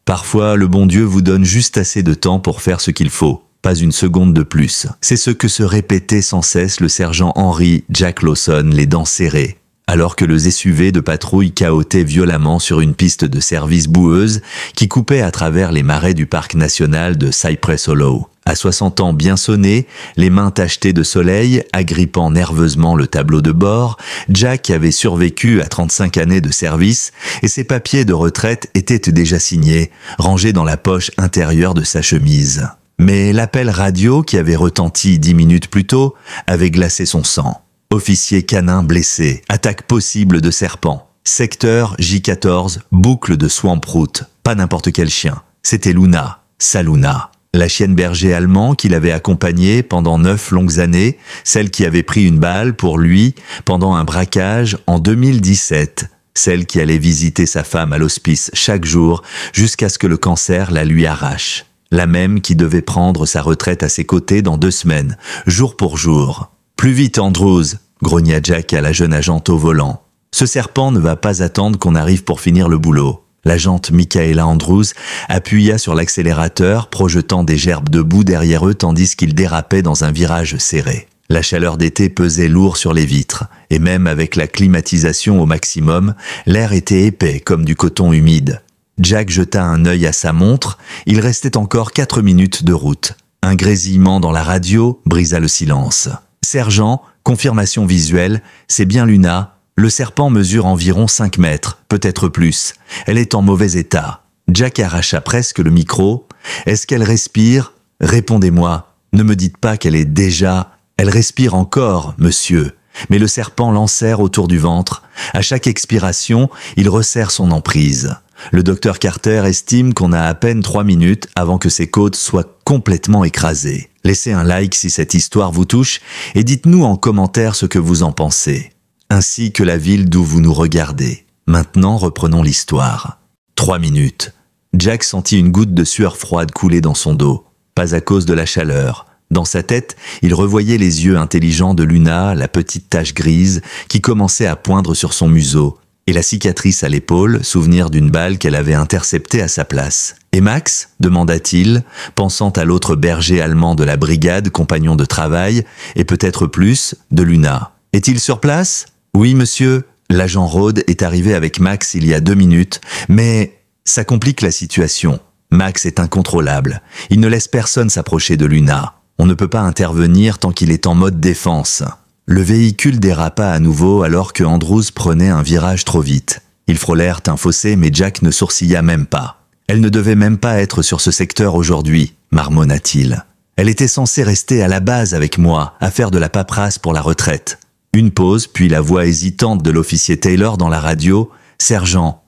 Parfois, le bon Dieu vous donne juste assez de temps pour faire ce qu'il faut. Pas une seconde de plus. C'est ce que se répétait sans cesse le sergent Henry Jack Lawson, les dents serrées, alors que le SUV de patrouille cahotait violemment sur une piste de service boueuse qui coupait à travers les marais du parc national de Cypress Hollow. À 60 ans bien sonnés, les mains tachetées de soleil, agrippant nerveusement le tableau de bord, Jack avait survécu à 35 années de service et ses papiers de retraite étaient déjà signés, rangés dans la poche intérieure de sa chemise. Mais l'appel radio qui avait retenti 10 minutes plus tôt avait glacé son sang. Officier canin blessé, attaque possible de serpent. Secteur J14, boucle de Swamp Route. Pas n'importe quel chien. C'était Luna, sa Luna. La chienne berger allemand qu'il avait accompagnée pendant 9 longues années, celle qui avait pris une balle pour lui pendant un braquage en 2017, celle qui allait visiter sa femme à l'hospice chaque jour jusqu'à ce que le cancer la lui arrache. La même qui devait prendre sa retraite à ses côtés dans 2 semaines, jour pour jour. « Plus vite, Andrews !» grogna Jack à la jeune agente au volant. « Ce serpent ne va pas attendre qu'on arrive pour finir le boulot. » L'agente Michaela Andrews appuya sur l'accélérateur, projetant des gerbes de boue derrière eux tandis qu'ils dérapaient dans un virage serré. La chaleur d'été pesait lourd sur les vitres, et même avec la climatisation au maximum, l'air était épais comme du coton humide. Jack jeta un œil à sa montre, il restait encore 4 minutes de route. Un grésillement dans la radio brisa le silence. « Sergent, confirmation visuelle, c'est bien Luna. Le serpent mesure environ 5 mètres, peut-être plus. Elle est en mauvais état. » Jack arracha presque le micro. « Est-ce qu'elle respire ? Répondez-moi. Ne me dites pas qu'elle est déjà... » « Elle respire encore, monsieur. » Mais le serpent l'enserre autour du ventre. À chaque expiration, il resserre son emprise. Le docteur Carter estime qu'on a à peine 3 minutes avant que ses côtes soient complètement écrasées. Laissez un like si cette histoire vous touche et dites-nous en commentaire ce que vous en pensez. Ainsi que la ville d'où vous nous regardez. Maintenant, reprenons l'histoire. 3 minutes. Jack sentit une goutte de sueur froide couler dans son dos. Pas à cause de la chaleur. Dans sa tête, il revoyait les yeux intelligents de Luna, la petite tache grise qui commençait à poindre sur son museau, et la cicatrice à l'épaule, souvenir d'une balle qu'elle avait interceptée à sa place. « Et Max ?» demanda-t-il, pensant à l'autre berger allemand de la brigade, compagnon de travail, et peut-être plus, de Luna. « Est-il sur place ?»« Oui, monsieur. L'agent Rhodes est arrivé avec Max il y a 2 minutes, mais ça complique la situation. Max est incontrôlable. Il ne laisse personne s'approcher de Luna. On ne peut pas intervenir tant qu'il est en mode défense. » Le véhicule dérapa à nouveau alors que Andrews prenait un virage trop vite. Ils frôlèrent un fossé mais Jack ne sourcilla même pas. « Elle ne devait même pas être sur ce secteur aujourd'hui, » marmonna-t-il. « Elle était censée rester à la base avec moi, à faire de la paperasse pour la retraite. » Une pause, puis la voix hésitante de l'officier Taylor dans la radio. « Sergent,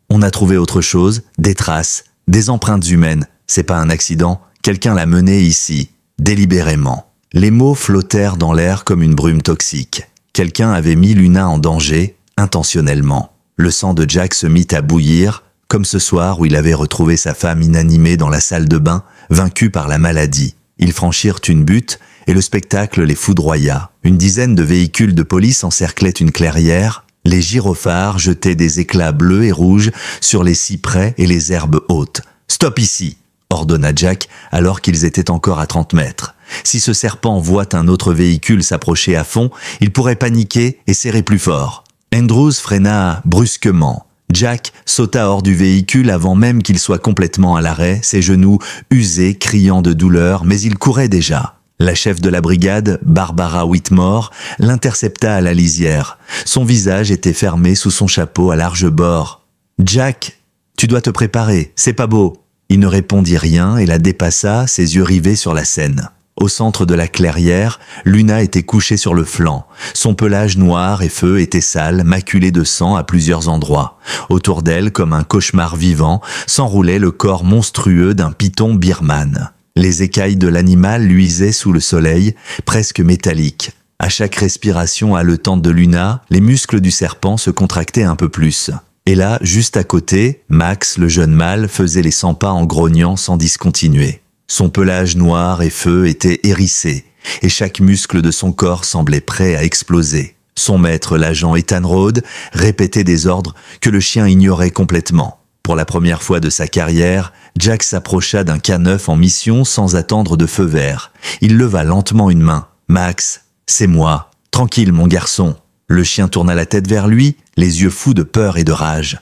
on a trouvé autre chose, des traces, des empreintes humaines. C'est pas un accident, quelqu'un l'a menée ici. Délibérément. » Les mots flottèrent dans l'air comme une brume toxique. Quelqu'un avait mis Luna en danger, intentionnellement. Le sang de Jack se mit à bouillir, comme ce soir où il avait retrouvé sa femme inanimée dans la salle de bain, vaincue par la maladie. Ils franchirent une butte et le spectacle les foudroya. Une dizaine de véhicules de police encerclaient une clairière. Les gyrophares jetaient des éclats bleus et rouges sur les cyprès et les herbes hautes. « Stop ici !» ordonna Jack alors qu'ils étaient encore à 30 mètres. Si ce serpent voit un autre véhicule s'approcher à fond, il pourrait paniquer et serrer plus fort. Andrews freina brusquement. Jack sauta hors du véhicule avant même qu'il soit complètement à l'arrêt, ses genoux usés, criant de douleur, mais il courait déjà. La chef de la brigade, Barbara Whitmore, l'intercepta à la lisière. Son visage était fermé sous son chapeau à large bord. « Jack, tu dois te préparer, c'est pas beau. » Il ne répondit rien et la dépassa, ses yeux rivés sur la scène. Au centre de la clairière, Luna était couchée sur le flanc. Son pelage noir et feu était sale, maculé de sang à plusieurs endroits. Autour d'elle, comme un cauchemar vivant, s'enroulait le corps monstrueux d'un python birman. Les écailles de l'animal luisaient sous le soleil, presque métalliques. À chaque respiration haletante de Luna, les muscles du serpent se contractaient un peu plus. Et là, juste à côté, Max, le jeune mâle, faisait les 100 pas en grognant sans discontinuer. Son pelage noir et feu était hérissé, et chaque muscle de son corps semblait prêt à exploser. Son maître, l'agent Ethan Rhodes, répétait des ordres que le chien ignorait complètement. Pour la première fois de sa carrière, Jack s'approcha d'un K9 en mission sans attendre de feu vert. Il leva lentement une main. « Max, c'est moi. Tranquille, mon garçon. » Le chien tourna la tête vers lui, les yeux fous de peur et de rage.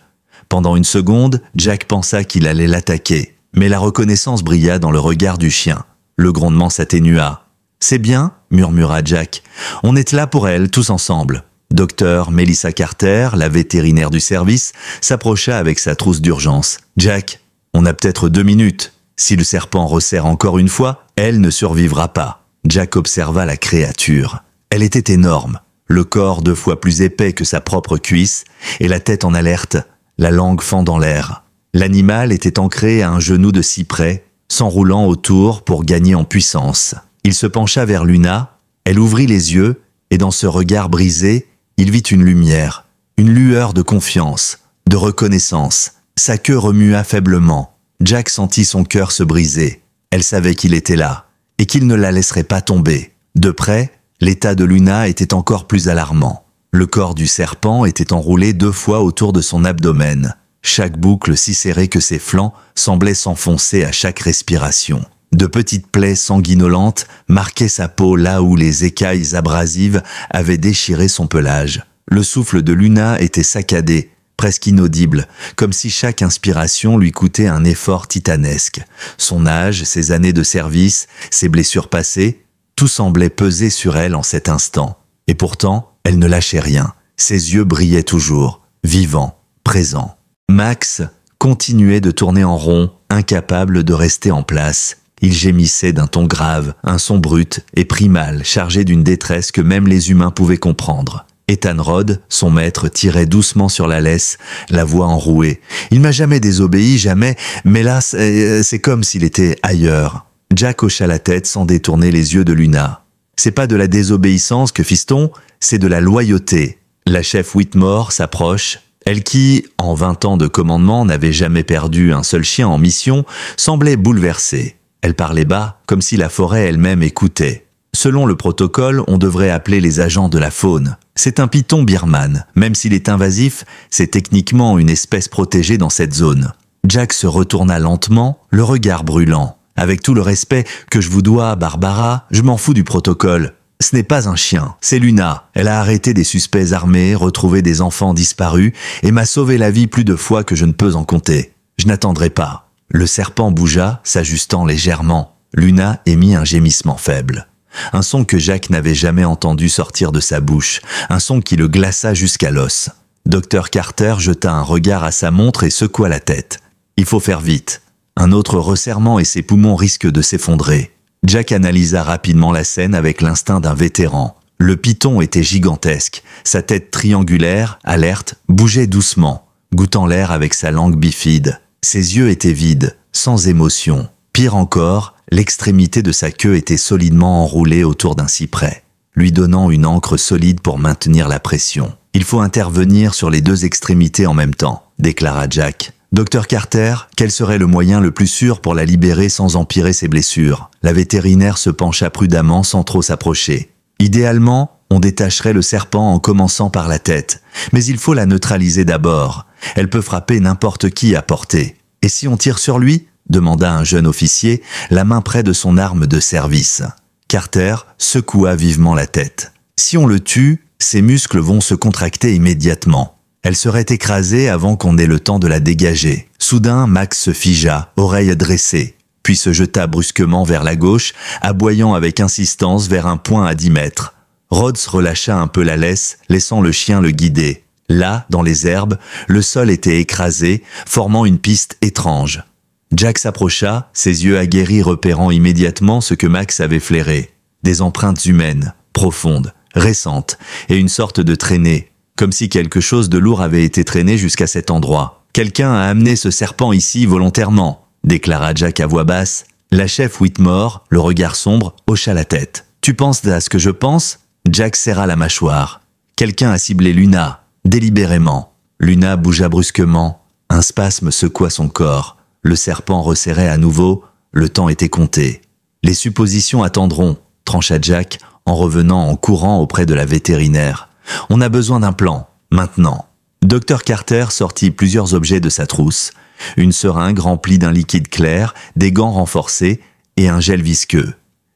Pendant une seconde, Jack pensa qu'il allait l'attaquer. Mais la reconnaissance brilla dans le regard du chien. Le grondement s'atténua. « C'est bien, » murmura Jack. « On est là pour elle, tous ensemble. » Docteur Melissa Carter, la vétérinaire du service, s'approcha avec sa trousse d'urgence. « Jack, on a peut-être 2 minutes. Si le serpent resserre encore une fois, elle ne survivra pas. » Jack observa la créature. Elle était énorme, le corps 2 fois plus épais que sa propre cuisse, et la tête en alerte, la langue fendant l'air. L'animal était ancré à un genou de cyprès, s'enroulant autour pour gagner en puissance. Il se pencha vers Luna, elle ouvrit les yeux, et dans ce regard brisé, il vit une lumière, une lueur de confiance, de reconnaissance. Sa queue remua faiblement. Jack sentit son cœur se briser. Elle savait qu'il était là, et qu'il ne la laisserait pas tomber. De près, l'état de Luna était encore plus alarmant. Le corps du serpent était enroulé 2 fois autour de son abdomen. Chaque boucle si serrée que ses flancs semblait s'enfoncer à chaque respiration. De petites plaies sanguinolentes marquaient sa peau là où les écailles abrasives avaient déchiré son pelage. Le souffle de Luna était saccadé, presque inaudible, comme si chaque inspiration lui coûtait un effort titanesque. Son âge, ses années de service, ses blessures passées, tout semblait peser sur elle en cet instant. Et pourtant, elle ne lâchait rien. Ses yeux brillaient toujours, vivants, présents. Max continuait de tourner en rond, incapable de rester en place. Il gémissait d'un ton grave, un son brut et primal, chargé d'une détresse que même les humains pouvaient comprendre. Ethan Rod, son maître, tirait doucement sur la laisse, la voix enrouée. « Il m'a jamais désobéi, jamais, mais là, c'est comme s'il était ailleurs. » Jack hocha la tête sans détourner les yeux de Luna. « C'est pas de la désobéissance que fiston, c'est de la loyauté. » La chef Whitmore s'approche. Elle qui, en 20 ans de commandement, n'avait jamais perdu un seul chien en mission, semblait bouleversée. Elle parlait bas, comme si la forêt elle-même écoutait. Selon le protocole, on devrait appeler les agents de la faune. C'est un python birman. Même s'il est invasif, c'est techniquement une espèce protégée dans cette zone. Jack se retourna lentement, le regard brûlant. Avec tout le respect que je vous dois, Barbara, je m'en fous du protocole. Ce n'est pas un chien, c'est Luna. Elle a arrêté des suspects armés, retrouvé des enfants disparus et m'a sauvé la vie plus de fois que je ne peux en compter. Je n'attendrai pas. Le serpent bougea, s'ajustant légèrement. Luna émit un gémissement faible. Un son que Jack n'avait jamais entendu sortir de sa bouche, un son qui le glaça jusqu'à l'os. Dr Carter jeta un regard à sa montre et secoua la tête. Il faut faire vite. Un autre resserrement et ses poumons risquent de s'effondrer. Jack analysa rapidement la scène avec l'instinct d'un vétéran. Le python était gigantesque. Sa tête triangulaire, alerte, bougeait doucement, goûtant l'air avec sa langue bifide. Ses yeux étaient vides, sans émotion. Pire encore, l'extrémité de sa queue était solidement enroulée autour d'un cyprès, lui donnant une ancre solide pour maintenir la pression. « Il faut intervenir sur les 2 extrémités en même temps », déclara Jack. « Docteur Carter, quel serait le moyen le plus sûr pour la libérer sans empirer ses blessures ?» La vétérinaire se pencha prudemment sans trop s'approcher. « Idéalement, on détacherait le serpent en commençant par la tête, mais il faut la neutraliser d'abord. Elle peut frapper n'importe qui à portée. Et si on tire sur lui ?» demanda un jeune officier, la main près de son arme de service. Carter secoua vivement la tête. « Si on le tue, ses muscles vont se contracter immédiatement. Elle serait écrasée avant qu'on ait le temps de la dégager. » Soudain, Max se figea, oreille dressée, puis se jeta brusquement vers la gauche, aboyant avec insistance vers un point à 10 mètres. Rhodes relâcha un peu la laisse, laissant le chien le guider. Là, dans les herbes, le sol était écrasé, formant une piste étrange. Jack s'approcha, ses yeux aguerris repérant immédiatement ce que Max avait flairé. Des empreintes humaines, profondes, récentes, et une sorte de traînée, comme si quelque chose de lourd avait été traîné jusqu'à cet endroit. « Quelqu'un a amené ce serpent ici volontairement », déclara Jack à voix basse. La chef Whitmore, le regard sombre, hocha la tête. « Tu penses à ce que je pense ?» Jack serra la mâchoire. Quelqu'un a ciblé Luna, délibérément. Luna bougea brusquement. Un spasme secoua son corps. Le serpent resserrait à nouveau. Le temps était compté. « Les suppositions attendront », trancha Jack en revenant en courant auprès de la vétérinaire. « On a besoin d'un plan, maintenant. » Dr Carter sortit plusieurs objets de sa trousse. une seringue remplie d'un liquide clair, des gants renforcés et un gel visqueux.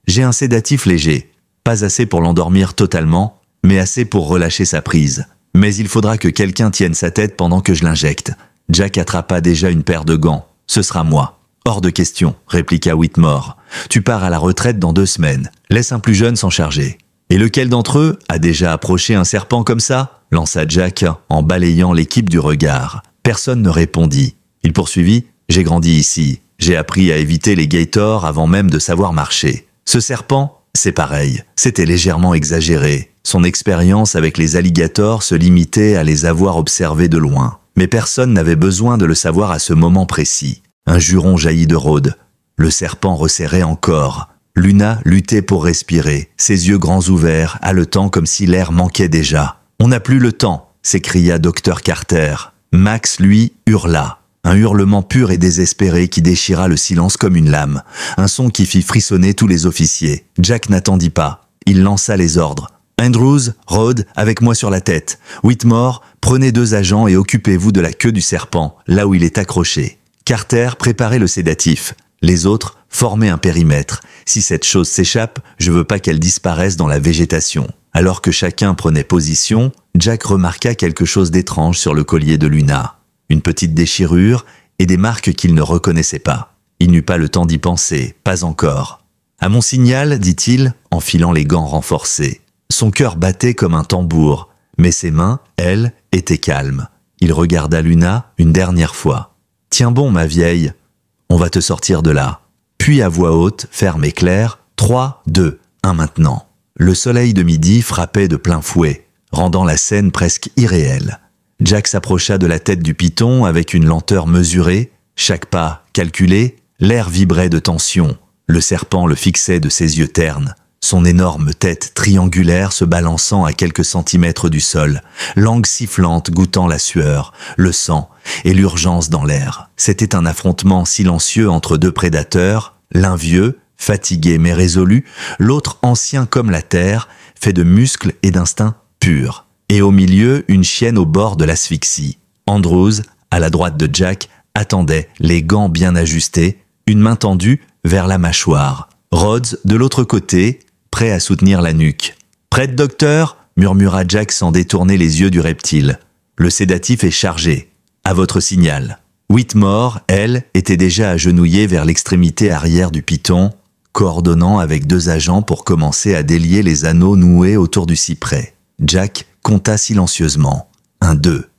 J'ai un sédatif léger, pas assez pour l'endormir totalement, mais assez pour relâcher sa prise. Mais il faudra que quelqu'un tienne sa tête pendant que je l'injecte. Jack attrapa déjà une paire de gants. Ce sera moi. Hors de question, répliqua Whitmore. Tu pars à la retraite dans 2 semaines. Laisse un plus jeune s'en charger. Et lequel d'entre eux a déjà approché un serpent comme ça? Lança Jack en balayant l'équipe du regard. Personne ne répondit. Il poursuivit. J'ai grandi ici. J'ai appris à éviter les gators avant même de savoir marcher. Ce serpent, c'est pareil. C'était légèrement exagéré. Son expérience avec les alligators se limitait à les avoir observés de loin. Mais personne n'avait besoin de le savoir à ce moment précis. Un juron jaillit de Rhodes. Le serpent resserrait encore. Luna luttait pour respirer, ses yeux grands ouverts, haletant comme si l'air manquait déjà. « On n'a plus le temps !» s'écria Dr Carter. Max, lui, hurla. Un hurlement pur et désespéré qui déchira le silence comme une lame. Un son qui fit frissonner tous les officiers. Jack n'attendit pas. Il lança les ordres. « Andrews, Rhodes, avec moi sur la tête. Whitmore, prenez 2 agents et occupez-vous de la queue du serpent, là où il est accroché. Carter, préparez le sédatif. Les autres, formez un périmètre. Si cette chose s'échappe, je veux pas qu'elle disparaisse dans la végétation. » Alors que chacun prenait position, Jack remarqua quelque chose d'étrange sur le collier de Luna. Une petite déchirure et des marques qu'il ne reconnaissait pas. Il n'eut pas le temps d'y penser, pas encore. « À mon signal, dit-il, en filant les gants renforcés. » Son cœur battait comme un tambour, mais ses mains, elles, étaient calmes. Il regarda Luna une dernière fois. « Tiens bon, ma vieille, on va te sortir de là. » Puis à voix haute, ferme et claire, 3, 2, 1 maintenant. Le soleil de midi frappait de plein fouet, rendant la scène presque irréelle. Jack s'approcha de la tête du python avec une lenteur mesurée, chaque pas calculé, l'air vibrait de tension. Le serpent le fixait de ses yeux ternes, son énorme tête triangulaire se balançant à quelques centimètres du sol, langue sifflante goûtant la sueur, le sang et l'urgence dans l'air. C'était un affrontement silencieux entre 2 prédateurs, l'un vieux, fatigué mais résolu, l'autre ancien comme la terre, fait de muscles et d'instincts purs. Et au milieu, une chienne au bord de l'asphyxie. Andrews, à la droite de Jack, attendait, les gants bien ajustés, une main tendue vers la mâchoire. Rhodes, de l'autre côté, prêt à soutenir la nuque. « Prête, docteur ?» murmura Jack sans détourner les yeux du reptile. « Le sédatif est chargé. À votre signal. » Whitmore, elle, était déjà agenouillée vers l'extrémité arrière du python, coordonnant avec 2 agents pour commencer à délier les anneaux noués autour du cyprès. Jack compta silencieusement. 1, 2.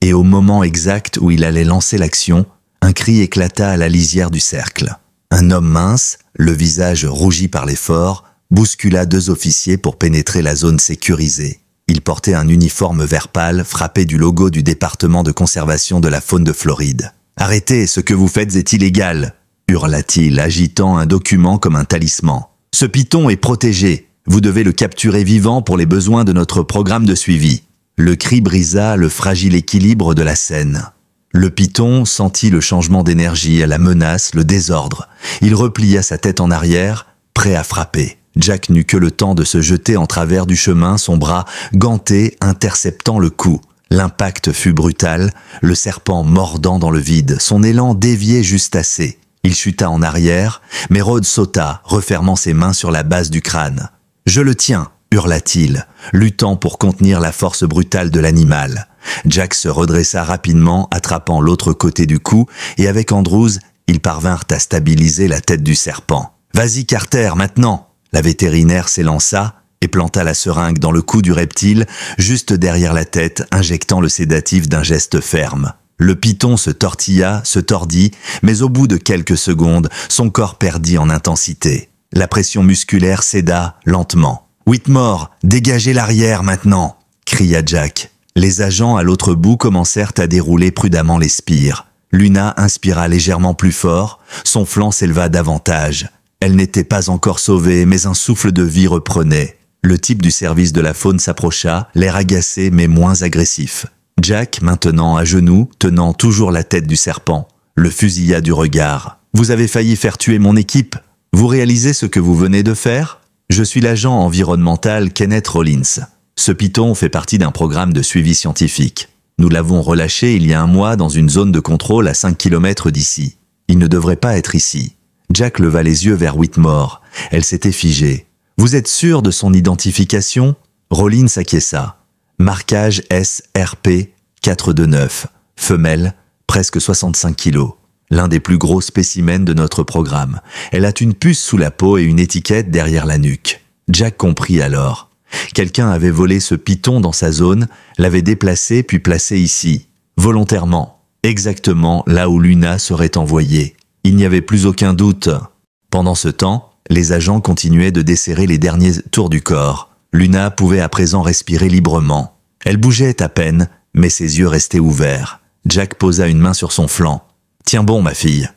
Et au moment exact où il allait lancer l'action, un cri éclata à la lisière du cercle. Un homme mince, le visage rougi par l'effort, bouscula 2 officiers pour pénétrer la zone sécurisée. Il portait un uniforme vert pâle frappé du logo du département de conservation de la faune de Floride. « Arrêtez, ce que vous faites est illégal !» hurla-t-il, agitant un document comme un talisman. « Ce python est protégé. Vous devez le capturer vivant pour les besoins de notre programme de suivi. » Le cri brisa le fragile équilibre de la scène. Le python sentit le changement d'énergie, la menace, le désordre. Il replia sa tête en arrière, prêt à frapper. Jack n'eut que le temps de se jeter en travers du chemin, son bras ganté interceptant le coup. L'impact fut brutal, le serpent mordant dans le vide, son élan dévié juste assez. Il chuta en arrière, mais Rhodes sauta, refermant ses mains sur la base du crâne. « Je le tiens !» hurla-t-il, luttant pour contenir la force brutale de l'animal. Jack se redressa rapidement, attrapant l'autre côté du cou, et avec Andrews, ils parvinrent à stabiliser la tête du serpent. « Vas-y, Carter, maintenant !» La vétérinaire s'élança et planta la seringue dans le cou du reptile, juste derrière la tête, injectant le sédatif d'un geste ferme. Le python se tortilla, se tordit, mais au bout de quelques secondes, son corps perdit en intensité. La pression musculaire céda lentement. « Whitmore, dégagez l'arrière maintenant !» cria Jack. Les agents à l'autre bout commencèrent à dérouler prudemment les spires. Luna inspira légèrement plus fort, son flanc s'éleva davantage. Elle n'était pas encore sauvée, mais un souffle de vie reprenait. Le type du service de la faune s'approcha, l'air agacé mais moins agressif. Jack, maintenant à genoux, tenant toujours la tête du serpent, le fusilla du regard. « Vous avez failli faire tuer mon équipe. Vous réalisez ce que vous venez de faire ? Je suis l'agent environnemental Kenneth Rollins. Ce python fait partie d'un programme de suivi scientifique. Nous l'avons relâché il y a un mois dans une zone de contrôle à 5 km d'ici. Il ne devrait pas être ici. » Jack leva les yeux vers Whitmore. Elle s'était figée. « Vous êtes sûr de son identification ?» Rollins acquiesça. « Marquage SRP 429. Femelle, presque 65 kilos. L'un des plus gros spécimens de notre programme. Elle a une puce sous la peau et une étiquette derrière la nuque. » Jack comprit alors. Quelqu'un avait volé ce python dans sa zone, l'avait déplacé puis placé ici, volontairement, exactement là où Luna serait envoyée. Il n'y avait plus aucun doute. Pendant ce temps, les agents continuaient de desserrer les derniers tours du corps. Luna pouvait à présent respirer librement. Elle bougeait à peine, mais ses yeux restaient ouverts. Jack posa une main sur son flanc. « Tiens bon, ma fille.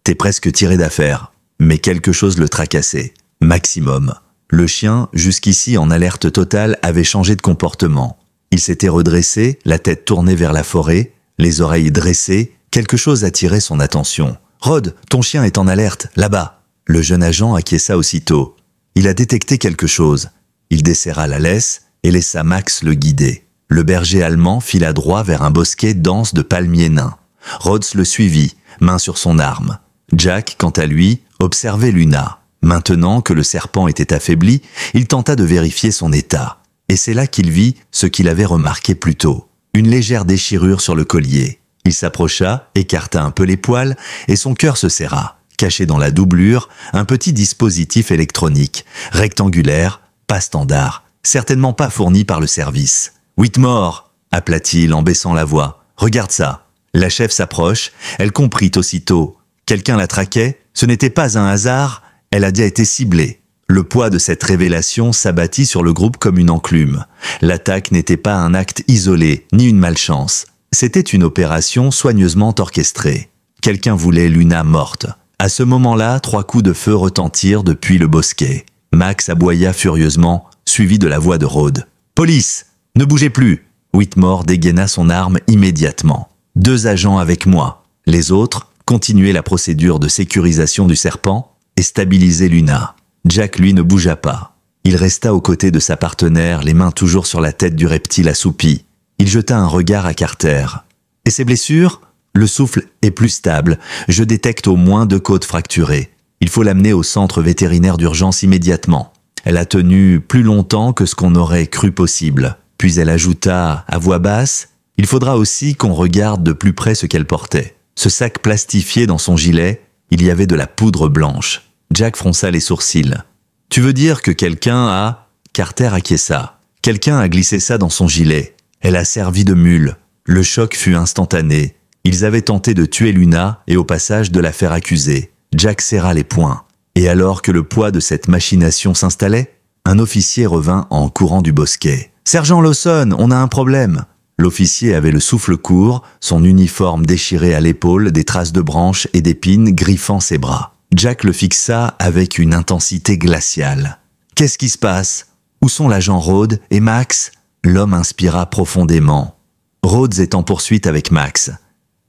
T'es presque tiré d'affaire. » Mais quelque chose le tracassait. Maximum. Le chien, jusqu'ici en alerte totale, avait changé de comportement. Il s'était redressé, la tête tournée vers la forêt, les oreilles dressées. Quelque chose attirait son attention. « Rod, ton chien est en alerte, là-bas !» Le jeune agent acquiesça aussitôt. Il a détecté quelque chose. Il desserra la laisse et laissa Max le guider. Le berger allemand fila droit vers un bosquet dense de palmiers nains. Rhodes le suivit, main sur son arme. Jack, quant à lui, observait Luna. Maintenant que le serpent était affaibli, il tenta de vérifier son état. Et c'est là qu'il vit ce qu'il avait remarqué plus tôt. Une légère déchirure sur le collier. Il s'approcha, écarta un peu les poils, et son cœur se serra. Caché dans la doublure, un petit dispositif électronique, rectangulaire, pas standard, certainement pas fourni par le service. « Whitmore !» appela-t-il en baissant la voix. « Regarde ça !» La chef s'approche, elle comprit aussitôt. Quelqu'un la traquait, ce n'était pas un hasard, elle a déjà été ciblée. Le poids de cette révélation s'abattit sur le groupe comme une enclume. L'attaque n'était pas un acte isolé, ni une malchance. C'était une opération soigneusement orchestrée. Quelqu'un voulait Luna morte. À ce moment-là, 3 coups de feu retentirent depuis le bosquet. Max aboya furieusement, suivi de la voix de Rhodes. « Police! Ne bougez plus !» Whitmore dégaina son arme immédiatement. 2 agents avec moi. Les autres continuaient la procédure de sécurisation du serpent et stabilisaient Luna. Jack, lui, ne bougea pas. Il resta aux côtés de sa partenaire, les mains toujours sur la tête du reptile assoupi. Il jeta un regard à Carter. « Et ses blessures ? Le souffle est plus stable. Je détecte au moins 2 côtes fracturées. Il faut l'amener au centre vétérinaire d'urgence immédiatement. Elle a tenu plus longtemps que ce qu'on aurait cru possible. » Puis elle ajouta à voix basse « Il faudra aussi qu'on regarde de plus près ce qu'elle portait. Ce sac plastifié dans son gilet, il y avait de la poudre blanche. » Jack fronça les sourcils. « Tu veux dire que quelqu'un a… » Carter acquiesça. « Quelqu'un a glissé ça dans son gilet. Elle a servi de mule. Le choc fut instantané. Ils avaient tenté de tuer Luna et au passage de la faire accuser. » Jack serra les poings. Et alors que le poids de cette machination s'installait, un officier revint en courant du bosquet. « Sergent Lawson, on a un problème !» L'officier avait le souffle court, son uniforme déchiré à l'épaule, des traces de branches et d'épines griffant ses bras. Jack le fixa avec une intensité glaciale. « Qu'est-ce qui se passe ? Où sont l'agent Rhodes et Max ?» L'homme inspira profondément. Rhodes est en poursuite avec Max.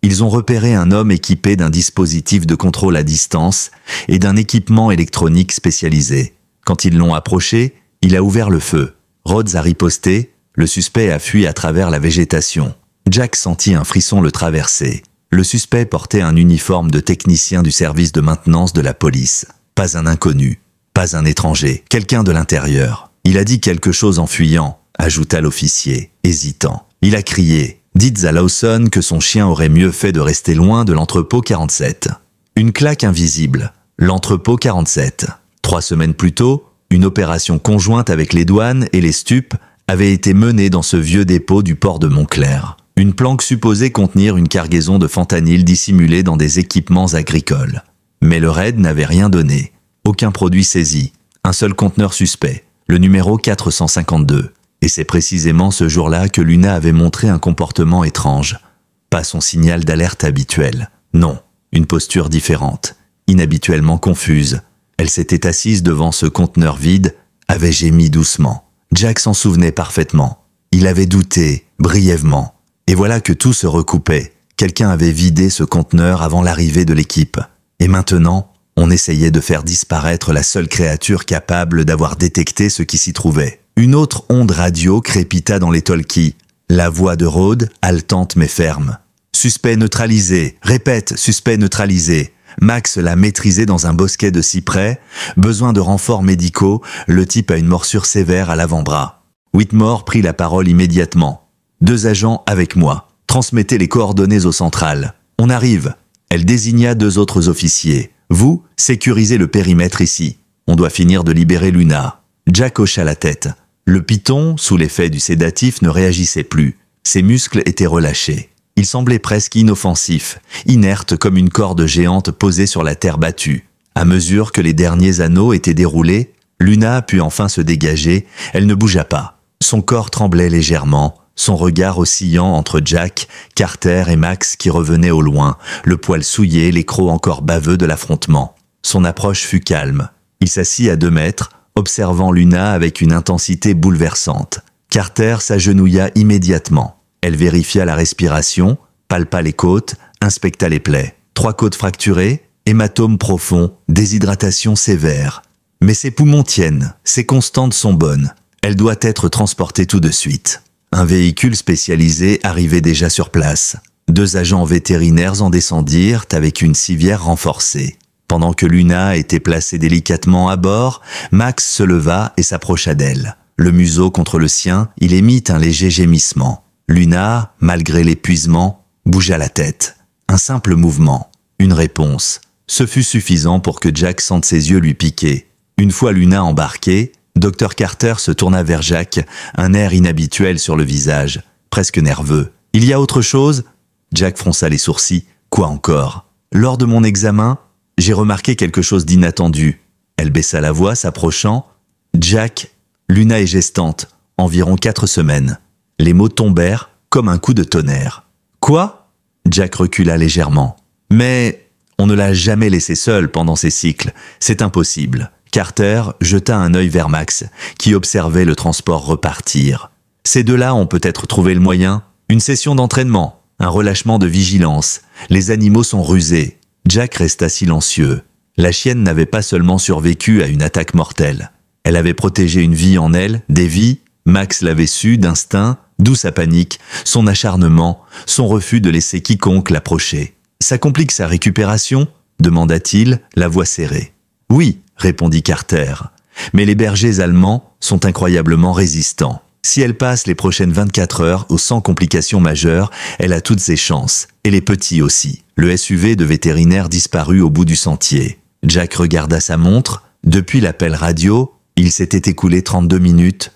Ils ont repéré un homme équipé d'un dispositif de contrôle à distance et d'un équipement électronique spécialisé. Quand ils l'ont approché, il a ouvert le feu. Rhodes a riposté, le suspect a fui à travers la végétation. Jack sentit un frisson le traverser. Le suspect portait un uniforme de technicien du service de maintenance de la police. Pas un inconnu, pas un étranger, quelqu'un de l'intérieur. Il a dit quelque chose en fuyant, ajouta l'officier, hésitant. Il a crié « Dites à Lawson que son chien aurait mieux fait de rester loin de l'entrepôt 47. » Une claque invisible. L'entrepôt 47. 3 semaines plus tôt, une opération conjointe avec les douanes et les stupes avait été menée dans ce vieux dépôt du port de Montclair. Une planque supposée contenir une cargaison de fentanyl dissimulée dans des équipements agricoles. Mais le raid n'avait rien donné. Aucun produit saisi. Un seul conteneur suspect, le numéro 452. Et c'est précisément ce jour-là que Luna avait montré un comportement étrange. Pas son signal d'alerte habituel. Non, une posture différente, inhabituellement confuse. Elle s'était assise devant ce conteneur vide, avait gémi doucement. Jack s'en souvenait parfaitement. Il avait douté, brièvement. Et voilà que tout se recoupait. Quelqu'un avait vidé ce conteneur avant l'arrivée de l'équipe. Et maintenant, on essayait de faire disparaître la seule créature capable d'avoir détecté ce qui s'y trouvait. Une autre onde radio crépita dans les talkies. La voix de Rhodes, haletante mais ferme. Suspect neutralisé. Répète, suspect neutralisé. Max l'a maîtrisé dans un bosquet de cyprès. Besoin de renforts médicaux, le type a une morsure sévère à l'avant-bras. Whitmore prit la parole immédiatement. 2 agents avec moi. Transmettez les coordonnées au central. On arrive. Elle désigna 2 autres officiers. Vous, sécurisez le périmètre ici. On doit finir de libérer Luna. Jack hocha la tête. Le python, sous l'effet du sédatif, ne réagissait plus. Ses muscles étaient relâchés. Il semblait presque inoffensif, inerte comme une corde géante posée sur la terre battue. À mesure que les derniers anneaux étaient déroulés, Luna put enfin se dégager. Elle ne bougea pas. Son corps tremblait légèrement, son regard oscillant entre Jack, Carter et Max qui revenaient au loin, le poil souillé, les crocs encore baveux de l'affrontement. Son approche fut calme. Il s'assit à 2 mètres, observant Luna avec une intensité bouleversante. Carter s'agenouilla immédiatement. Elle vérifia la respiration, palpa les côtes, inspecta les plaies. 3 côtes fracturées, hématome profond, déshydratation sévère. Mais ses poumons tiennent, ses constantes sont bonnes. Elle doit être transportée tout de suite. Un véhicule spécialisé arrivait déjà sur place. 2 agents vétérinaires en descendirent avec une civière renforcée. Pendant que Luna était placée délicatement à bord, Max se leva et s'approcha d'elle. Le museau contre le sien, il émit un léger gémissement. Luna, malgré l'épuisement, bougea la tête. Un simple mouvement, une réponse. Ce fut suffisant pour que Jack sente ses yeux lui piquer. Une fois Luna embarquée, Dr Carter se tourna vers Jack, un air inhabituel sur le visage, presque nerveux. « Il y a autre chose ?» Jack fronça les sourcils. « Quoi encore ?»« Lors de mon examen, j'ai remarqué quelque chose d'inattendu. » Elle baissa la voix, s'approchant. « Jack, Luna est gestante, environ 4 semaines. » Les mots tombèrent comme un coup de tonnerre. « Quoi ?» Jack recula légèrement. « Mais on ne l'a jamais laissée seule pendant ses cycles. C'est impossible. » Carter jeta un œil vers Max, qui observait le transport repartir. Ces 2-là ont peut-être trouvé le moyen. Une session d'entraînement, un relâchement de vigilance. Les animaux sont rusés. Jack resta silencieux. La chienne n'avait pas seulement survécu à une attaque mortelle. Elle avait protégé une vie en elle, des vies. Max l'avait su d'instinct, d'où sa panique, son acharnement, son refus de laisser quiconque l'approcher. « Ça complique sa récupération ?» demanda-t-il, la voix serrée. « Oui, » répondit Carter. « Mais les bergers allemands sont incroyablement résistants. Si elle passe les prochaines 24 heures sans complications majeures, elle a toutes ses chances. Et les petits aussi. » Le SUV de vétérinaire disparut au bout du sentier. Jack regarda sa montre. Depuis l'appel radio, il s'était écoulé 32 minutes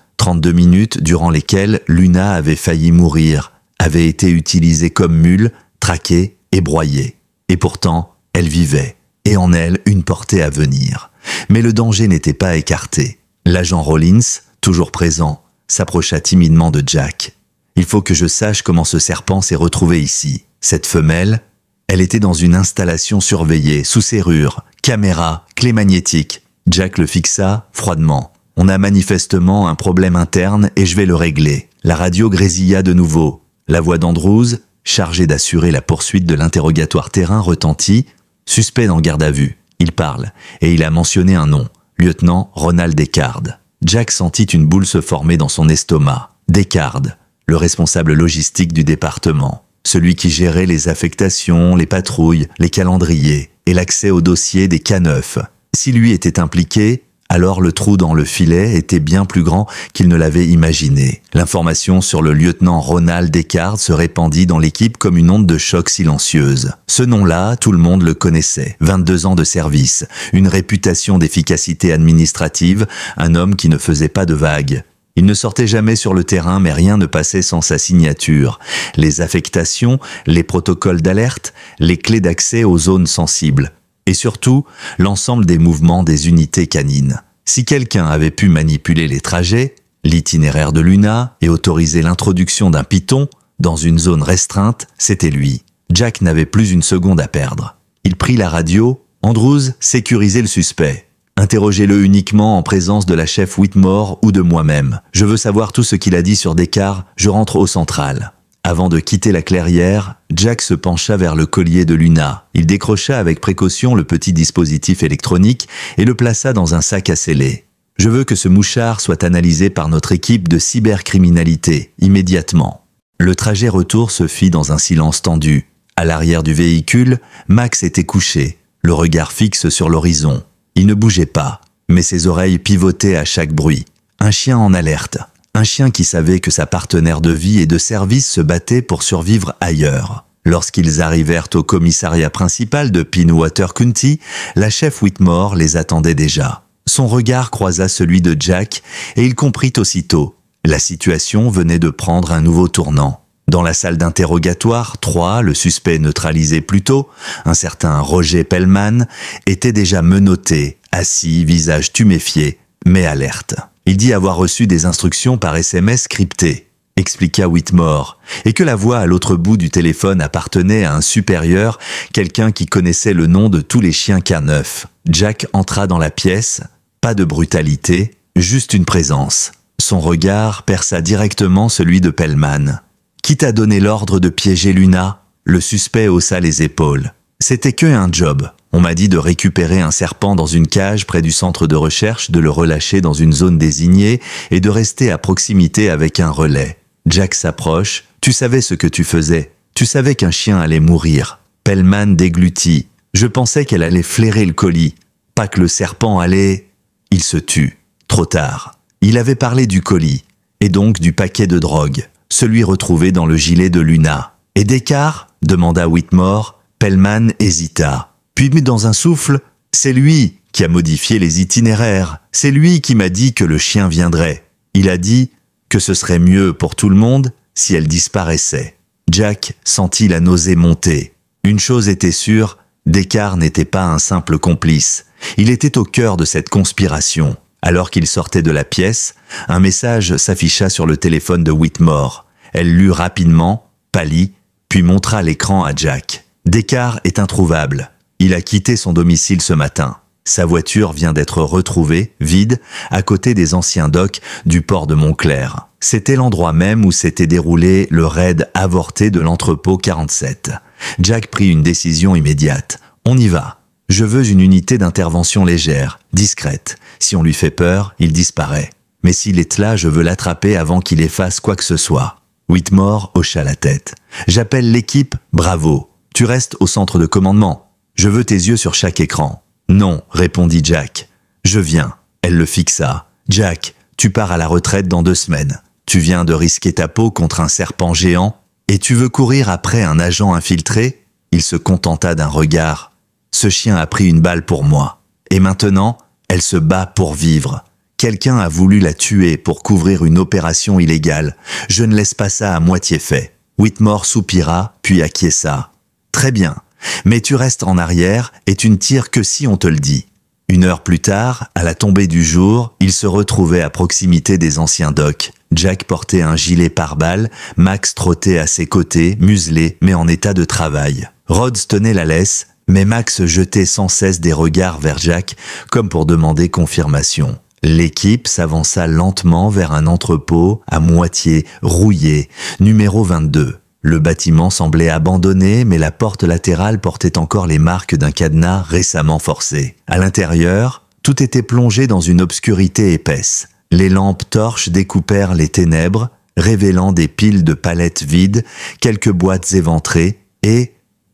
durant lesquelles Luna avait failli mourir, avait été utilisée comme mule, traquée et broyée. Et pourtant, elle vivait, et en elle une portée à venir. Mais le danger n'était pas écarté. L'agent Rollins, toujours présent, s'approcha timidement de Jack. « Il faut que je sache comment ce serpent s'est retrouvé ici. Cette femelle, elle était dans une installation surveillée, sous serrure, caméra, clé magnétique. » Jack le fixa froidement. « On a manifestement un problème interne et je vais le régler. » La radio grésilla de nouveau. La voix d'Andrews, chargée d'assurer la poursuite de l'interrogatoire terrain, retentit. « Suspect en garde à vue. Il parle, et il a mentionné un nom. Lieutenant Ronald Descartes. » Jack sentit une boule se former dans son estomac. Descartes, le responsable logistique du département. Celui qui gérait les affectations, les patrouilles, les calendriers et l'accès au dossier des K9. Si lui était impliqué, alors le trou dans le filet était bien plus grand qu'il ne l'avait imaginé. L'information sur le lieutenant Ronald Descartes se répandit dans l'équipe comme une onde de choc silencieuse. Ce nom-là, tout le monde le connaissait. 22 ans de service, une réputation d'efficacité administrative, un homme qui ne faisait pas de vagues. Il ne sortait jamais sur le terrain, mais rien ne passait sans sa signature. Les affectations, les protocoles d'alerte, les clés d'accès aux zones sensibles. Et surtout, l'ensemble des mouvements des unités canines. Si quelqu'un avait pu manipuler les trajets, l'itinéraire de Luna et autoriser l'introduction d'un python dans une zone restreinte, c'était lui. Jack n'avait plus une seconde à perdre. Il prit la radio. « Andrews, sécurisez le suspect. Interrogez-le uniquement en présence de la chef Whitmore ou de moi-même. Je veux savoir tout ce qu'il a dit sur Descartes, je rentre au central. » Avant de quitter la clairière, Jack se pencha vers le collier de Luna. Il décrocha avec précaution le petit dispositif électronique et le plaça dans un sac à scellé. « Je veux que ce mouchard soit analysé par notre équipe de cybercriminalité, immédiatement. » Le trajet retour se fit dans un silence tendu. À l'arrière du véhicule, Max était couché, le regard fixe sur l'horizon. Il ne bougeait pas, mais ses oreilles pivotaient à chaque bruit. Un chien en alerte. Un chien qui savait que sa partenaire de vie et de service se battait pour survivre ailleurs. Lorsqu'ils arrivèrent au commissariat principal de Pinwater County, la chef Whitmore les attendait déjà. Son regard croisa celui de Jack et il comprit aussitôt. La situation venait de prendre un nouveau tournant. Dans la salle d'interrogatoire, 3, le suspect neutralisé plus tôt, un certain Roger Pellman, était déjà menotté, assis, visage tuméfié, mais alerte. Il dit avoir reçu des instructions par SMS cryptées, expliqua Whitmore, et que la voix à l'autre bout du téléphone appartenait à un supérieur, quelqu'un qui connaissait le nom de tous les chiens K9. Jack entra dans la pièce, pas de brutalité, juste une présence. Son regard perça directement celui de Pellman. « Qui t'a donné l'ordre de piéger Luna ?» Le suspect haussa les épaules. « C'était que un job. On m'a dit de récupérer un serpent dans une cage près du centre de recherche, de le relâcher dans une zone désignée et de rester à proximité avec un relais. » Jack s'approche. « Tu savais ce que tu faisais. Tu savais qu'un chien allait mourir. » Pellman déglutit. « Je pensais qu'elle allait flairer le colis. Pas que le serpent allait... » Il se tut. Trop tard. Il avait parlé du colis, et donc du paquet de drogue, celui retrouvé dans le gilet de Luna. « Et Descartes ?» demanda Whitmore. Pellman hésita. Puis dans un souffle, « C'est lui qui a modifié les itinéraires. C'est lui qui m'a dit que le chien viendrait. Il a dit que ce serait mieux pour tout le monde si elle disparaissait. » Jack sentit la nausée monter. Une chose était sûre, Descartes n'était pas un simple complice. Il était au cœur de cette conspiration. Alors qu'il sortait de la pièce, un message s'afficha sur le téléphone de Whitmore. Elle lut rapidement, pâlit, puis montra l'écran à Jack. « Descartes est introuvable. Il a quitté son domicile ce matin. Sa voiture vient d'être retrouvée, vide, à côté des anciens docks du port de Montclair. C'était l'endroit même où s'était déroulé le raid avorté de l'entrepôt 47. Jack prit une décision immédiate. « On y va. Je veux une unité d'intervention légère, discrète. Si on lui fait peur, il disparaît. Mais s'il est là, je veux l'attraper avant qu'il efface quoi que ce soit. » Whitmore hocha la tête. « J'appelle l'équipe, bravo. Tu restes au centre de commandement. Je veux tes yeux sur chaque écran. » « Non, répondit Jack. « Je viens. » Elle le fixa. « Jack, tu pars à la retraite dans 2 semaines. Tu viens de risquer ta peau contre un serpent géant et tu veux courir après un agent infiltré ?» Il se contenta d'un regard. « Ce chien a pris une balle pour moi. Et maintenant, elle se bat pour vivre. Quelqu'un a voulu la tuer pour couvrir une opération illégale. Je ne laisse pas ça à moitié fait. » Whitmore soupira, puis acquiesça. « Très bien. Mais tu restes en arrière et tu ne tires que si on te le dit. » 1 heure plus tard, à la tombée du jour, il se retrouvait à proximité des anciens docks. Jack portait un gilet pare-balles, Max trottait à ses côtés, muselé, mais en état de travail. Rhodes tenait la laisse, mais Max jetait sans cesse des regards vers Jack, comme pour demander confirmation. L'équipe s'avança lentement vers un entrepôt à moitié rouillé, numéro 22. Le bâtiment semblait abandonné, mais la porte latérale portait encore les marques d'un cadenas récemment forcé. À l'intérieur, tout était plongé dans une obscurité épaisse. Les lampes torches découpèrent les ténèbres, révélant des piles de palettes vides, quelques boîtes éventrées et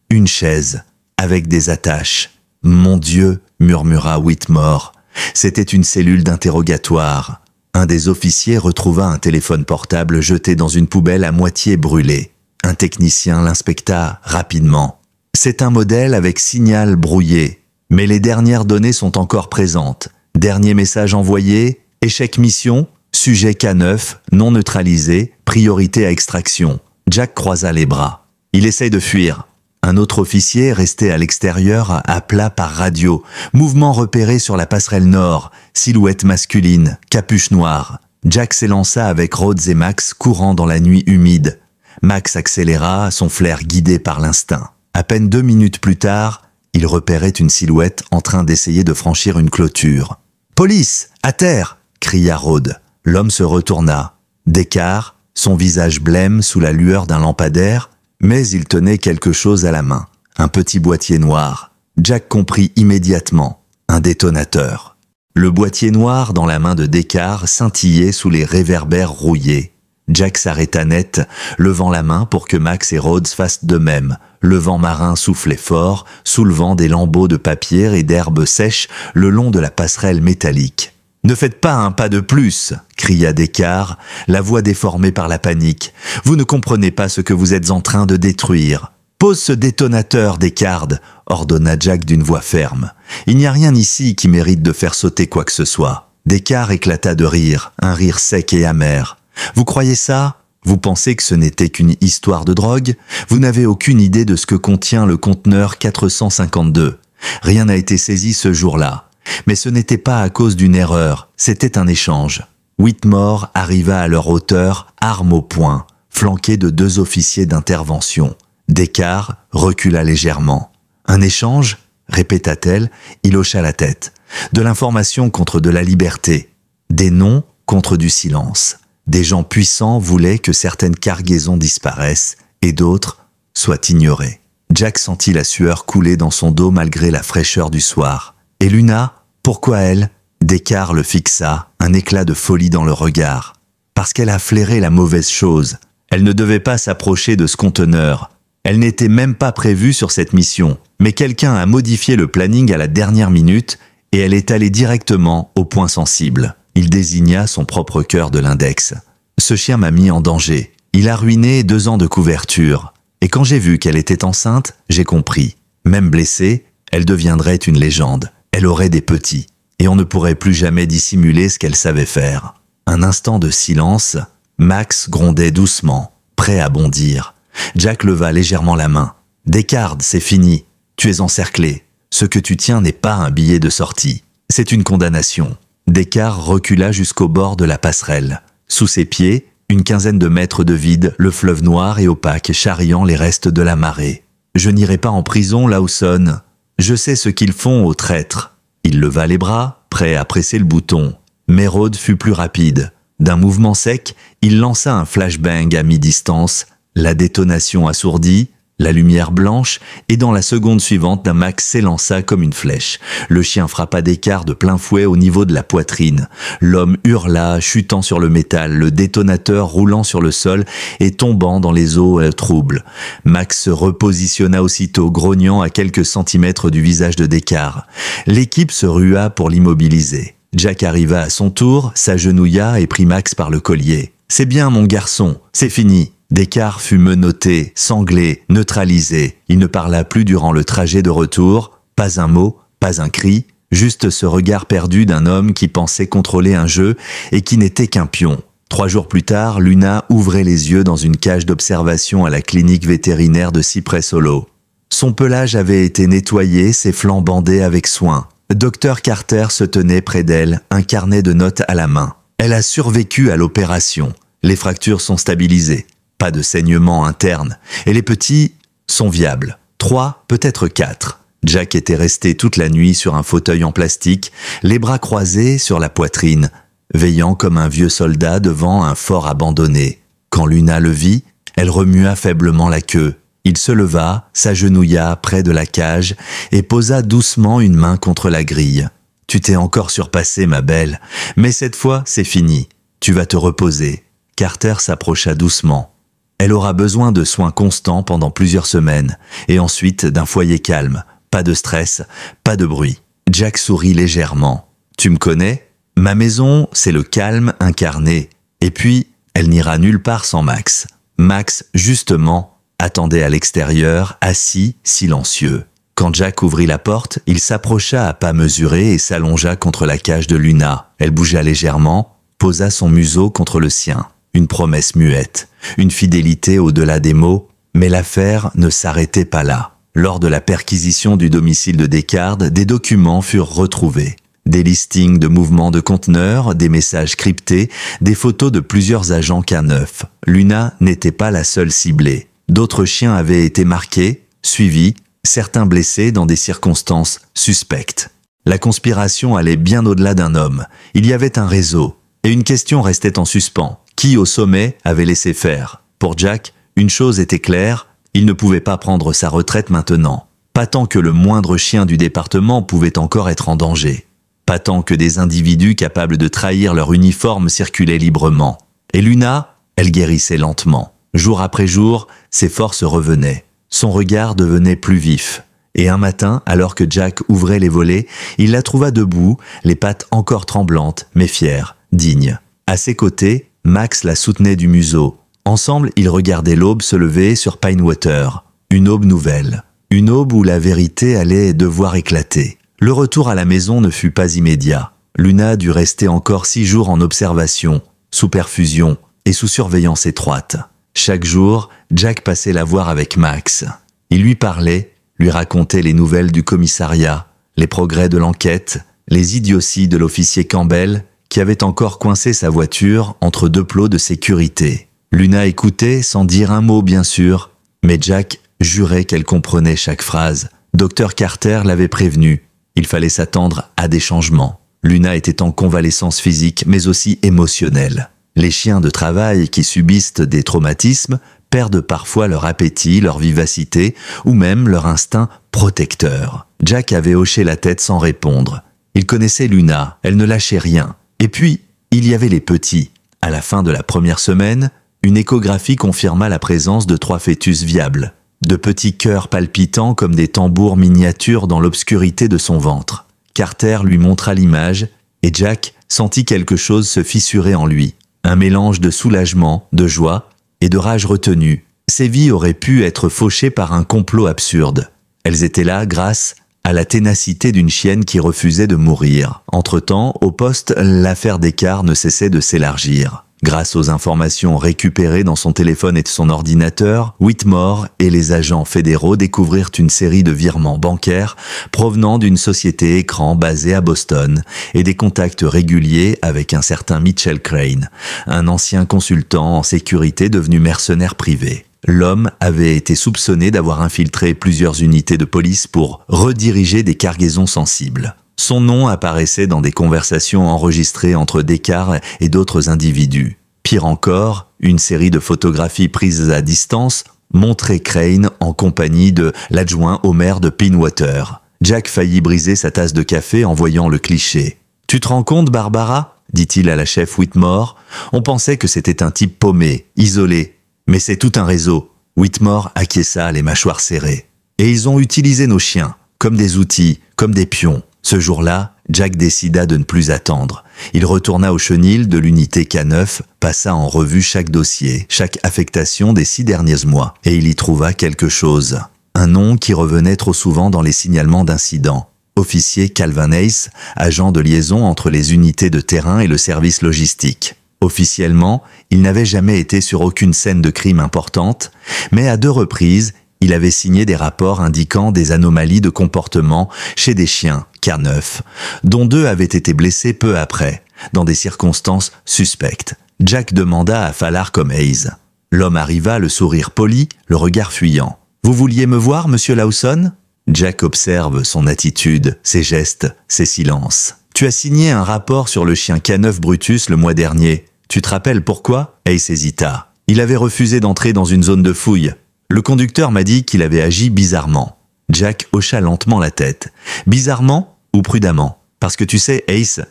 une chaise avec des attaches. « Mon Dieu !» murmura Whitmore. C'était une cellule d'interrogatoire. Un des officiers retrouva un téléphone portable jeté dans une poubelle à moitié brûlée. Un technicien l'inspecta rapidement. C'est un modèle avec signal brouillé, mais les dernières données sont encore présentes. Dernier message envoyé, échec mission, sujet K9, non neutralisé, priorité à extraction. Jack croisa les bras. Il essaye de fuir. Un autre officier, resté à l'extérieur, appela par radio. Mouvement repéré sur la passerelle nord, silhouette masculine, capuche noire. Jack s'élança avec Rhodes et Max courant dans la nuit humide. Max accéléra, son flair guidé par l'instinct. À peine 2 minutes plus tard, il repérait une silhouette en train d'essayer de franchir une clôture. « Police, à terre !» cria Rhodes. L'homme se retourna. Descartes, son visage blême sous la lueur d'un lampadaire, mais il tenait quelque chose à la main. Un petit boîtier noir. Jack comprit immédiatement. Un détonateur. Le boîtier noir dans la main de Descartes scintillait sous les réverbères rouillés. Jack s'arrêta net, levant la main pour que Max et Rhodes fassent de même. Le vent marin soufflait fort, soulevant des lambeaux de papier et d'herbes sèches le long de la passerelle métallique. « Ne faites pas un pas de plus !» cria Descartes, la voix déformée par la panique. « Vous ne comprenez pas ce que vous êtes en train de détruire. »« Pose ce détonateur, Descartes !» ordonna Jack d'une voix ferme. « Il n'y a rien ici qui mérite de faire sauter quoi que ce soit. » Descartes éclata de rire, un rire sec et amer. « Vous croyez ça ? Vous pensez que ce n'était qu'une histoire de drogue ? Vous n'avez aucune idée de ce que contient le conteneur 452. Rien n'a été saisi ce jour-là. Mais ce n'était pas à cause d'une erreur, c'était un échange. Whitmore arriva à leur hauteur, arme au poing, flanqué de 2 officiers d'intervention. Descartes recula légèrement. « Un échange ?» répéta-t-elle, il hocha la tête. « De l'information contre de la liberté. Des noms contre du silence. Des gens puissants voulaient que certaines cargaisons disparaissent et d'autres soient ignorées. » Jack sentit la sueur couler dans son dos malgré la fraîcheur du soir. « Et Luna ? Pourquoi elle ?» Descartes le fixa, un éclat de folie dans le regard. « Parce qu'elle a flairé la mauvaise chose. Elle ne devait pas s'approcher de ce conteneur. Elle n'était même pas prévue sur cette mission. Mais quelqu'un a modifié le planning à la dernière minute et elle est allée directement au point sensible. » Il désigna son propre cœur de l'index. « Ce chien m'a mis en danger. Il a ruiné 2 ans de couverture. Et quand j'ai vu qu'elle était enceinte, j'ai compris. Même blessée, elle deviendrait une légende. Elle aurait des petits. Et on ne pourrait plus jamais dissimuler ce qu'elle savait faire. » Un instant de silence, Max grondait doucement, prêt à bondir. Jack leva légèrement la main. « Descartes, c'est fini. Tu es encerclé. Ce que tu tiens n'est pas un billet de sortie. C'est une condamnation. » Descartes recula jusqu'au bord de la passerelle. Sous ses pieds, une quinzaine de mètres de vide, le fleuve noir et opaque charriant les restes de la marée. « Je n'irai pas en prison, Lawson. Je sais ce qu'ils font aux traîtres. » Il leva les bras, prêt à presser le bouton. Mais Rhodes fut plus rapide. D'un mouvement sec, il lança un flashbang à mi-distance. La détonation assourdit, la lumière blanche, et dans la seconde suivante, Max s'élança comme une flèche. Le chien frappa Descartes de plein fouet au niveau de la poitrine. L'homme hurla, chutant sur le métal, le détonateur roulant sur le sol et tombant dans les eaux troubles. Max se repositionna aussitôt, grognant à quelques centimètres du visage de Descartes. L'équipe se rua pour l'immobiliser. Jack arriva à son tour, s'agenouilla et prit Max par le collier. « C'est bien, mon garçon, c'est fini. » Descartes fut menotté, sanglé, neutralisé. Il ne parla plus durant le trajet de retour, pas un mot, pas un cri, juste ce regard perdu d'un homme qui pensait contrôler un jeu et qui n'était qu'un pion. 3 jours plus tard, Luna ouvrait les yeux dans une cage d'observation à la clinique vétérinaire de Cypress Hollow. Son pelage avait été nettoyé, ses flancs bandés avec soin. Dr Carter se tenait près d'elle, un carnet de notes à la main. Elle a survécu à l'opération. Les fractures sont stabilisées. Pas de saignement interne. Et les petits sont viables. 3, peut-être 4. Jack était resté toute la nuit sur un fauteuil en plastique, les bras croisés sur la poitrine, veillant comme un vieux soldat devant un fort abandonné. Quand Luna le vit, elle remua faiblement la queue. Il se leva, s'agenouilla près de la cage et posa doucement une main contre la grille. « Tu t'es encore surpassée, ma belle, mais cette fois, c'est fini. Tu vas te reposer. » Carter s'approcha doucement. Elle aura besoin de soins constants pendant plusieurs semaines, et ensuite d'un foyer calme. Pas de stress, pas de bruit. Jack sourit légèrement. « Tu me connais ? Ma maison, c'est le calme incarné. Et puis, elle n'ira nulle part sans Max. » Max, justement, attendait à l'extérieur, assis, silencieux. Quand Jack ouvrit la porte, il s'approcha à pas mesurés et s'allongea contre la cage de Luna. Elle bougea légèrement, posa son museau contre le sien. Une promesse muette, une fidélité au-delà des mots, mais l'affaire ne s'arrêtait pas là. Lors de la perquisition du domicile de Descartes, des documents furent retrouvés. Des listings de mouvements de conteneurs, des messages cryptés, des photos de plusieurs agents K9. Luna n'était pas la seule ciblée. D'autres chiens avaient été marqués, suivis, certains blessés dans des circonstances suspectes. La conspiration allait bien au-delà d'un homme. Il y avait un réseau, et une question restait en suspens. Qui au sommet avait laissé faire? Pour Jack, une chose était claire, il ne pouvait pas prendre sa retraite maintenant. Pas tant que le moindre chien du département pouvait encore être en danger. Pas tant que des individus capables de trahir leur uniforme circulaient librement. Et Luna, Elle guérissait lentement. Jour après jour, ses forces revenaient. Son regard devenait plus vif. Et un matin, alors que Jack ouvrait les volets, il la trouva debout, les pattes encore tremblantes, mais fière, digne. À ses côtés, Max la soutenait du museau. Ensemble, ils regardaient l'aube se lever sur Pinewater. Une aube nouvelle. Une aube où la vérité allait devoir éclater. Le retour à la maison ne fut pas immédiat. Luna dut rester encore 6 jours en observation, sous perfusion et sous surveillance étroite. Chaque jour, Jack passait la voir avec Max. Il lui parlait, lui racontait les nouvelles du commissariat, les progrès de l'enquête, les idioties de l'officier Campbell qui avait encore coincé sa voiture entre 2 plots de sécurité. Luna écoutait sans dire un mot bien sûr, mais Jack jurait qu'elle comprenait chaque phrase. Dr Carter l'avait prévenu, il fallait s'attendre à des changements. Luna était en convalescence physique mais aussi émotionnelle. Les chiens de travail qui subissent des traumatismes perdent parfois leur appétit, leur vivacité ou même leur instinct protecteur. Jack avait hoché la tête sans répondre. Il connaissait Luna, elle ne lâchait rien. Et puis, il y avait les petits. À la fin de la première semaine, une échographie confirma la présence de 3 fœtus viables, de petits cœurs palpitants comme des tambours miniatures dans l'obscurité de son ventre. Carter lui montra l'image et Jack sentit quelque chose se fissurer en lui. Un mélange de soulagement, de joie et de rage retenue. Ces vies auraient pu être fauchées par un complot absurde. Elles étaient là grâce à la ténacité d'une chienne qui refusait de mourir. Entre-temps, au poste, l'affaire Descartes ne cessait de s'élargir. Grâce aux informations récupérées dans son téléphone et son ordinateur, Whitmore et les agents fédéraux découvrirent une série de virements bancaires provenant d'une société écran basée à Boston et des contacts réguliers avec un certain Mitchell Crane, un ancien consultant en sécurité devenu mercenaire privé. L'homme avait été soupçonné d'avoir infiltré plusieurs unités de police pour rediriger des cargaisons sensibles. Son nom apparaissait dans des conversations enregistrées entre Descartes et d'autres individus. Pire encore, une série de photographies prises à distance montrait Crane en compagnie de l'adjoint au maire de Pinewater. Jack faillit briser sa tasse de café en voyant le cliché. « Tu te rends compte, Barbara ?» dit-il à la chef Whitmore. « On pensait que c'était un type paumé, isolé. Mais c'est tout un réseau. » Whitmore acquiesça, les mâchoires serrées. « Et ils ont utilisé nos chiens, comme des outils, comme des pions. » Ce jour-là, Jack décida de ne plus attendre. Il retourna au chenil de l'unité K9, passa en revue chaque dossier, chaque affectation des 6 derniers mois, et il y trouva quelque chose. Un nom qui revenait trop souvent dans les signalements d'incidents. Officier Calvin Hayes, agent de liaison entre les unités de terrain et le service logistique. Officiellement, il n'avait jamais été sur aucune scène de crime importante, mais à 2 reprises, il avait signé des rapports indiquant des anomalies de comportement chez des chiens K9, dont 2 avaient été blessés peu après, dans des circonstances suspectes. Jack demanda à Fallard comme Hayes. L'homme arriva, le sourire poli, le regard fuyant. « Vous vouliez me voir, monsieur Lawson ?» Jack observe son attitude, ses gestes, ses silences. « Tu as signé un rapport sur le chien K9 Brutus le mois dernier. Tu te rappelles pourquoi ?» Hayes hésita. « Il avait refusé d'entrer dans une zone de fouille. Le conducteur m'a dit qu'il avait agi bizarrement. » Jack hocha lentement la tête. « Bizarrement ou prudemment ? Parce que tu sais, Ace,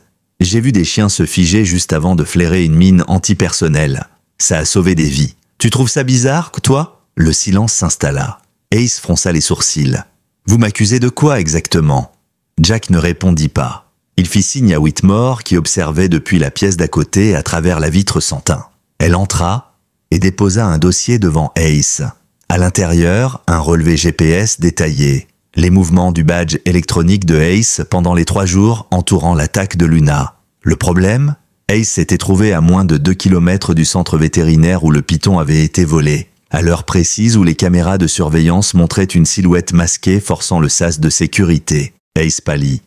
j'ai vu des chiens se figer juste avant de flairer une mine antipersonnelle. Ça a sauvé des vies. Tu trouves ça bizarre, toi ?» Le silence s'installa. Ace fronça les sourcils. « Vous m'accusez de quoi exactement ?» Jack ne répondit pas. Il fit signe à Whitmore qui observait depuis la pièce d'à côté à travers la vitre sans teint. Elle entra et déposa un dossier devant Ace. À l'intérieur, un relevé GPS détaillé. Les mouvements du badge électronique de Ace pendant les 3 jours entourant l'attaque de Luna. Le problème ? Ace s'était trouvé à moins de 2 km du centre vétérinaire où le python avait été volé. À l'heure précise où les caméras de surveillance montraient une silhouette masquée forçant le sas de sécurité. Ace pâlit.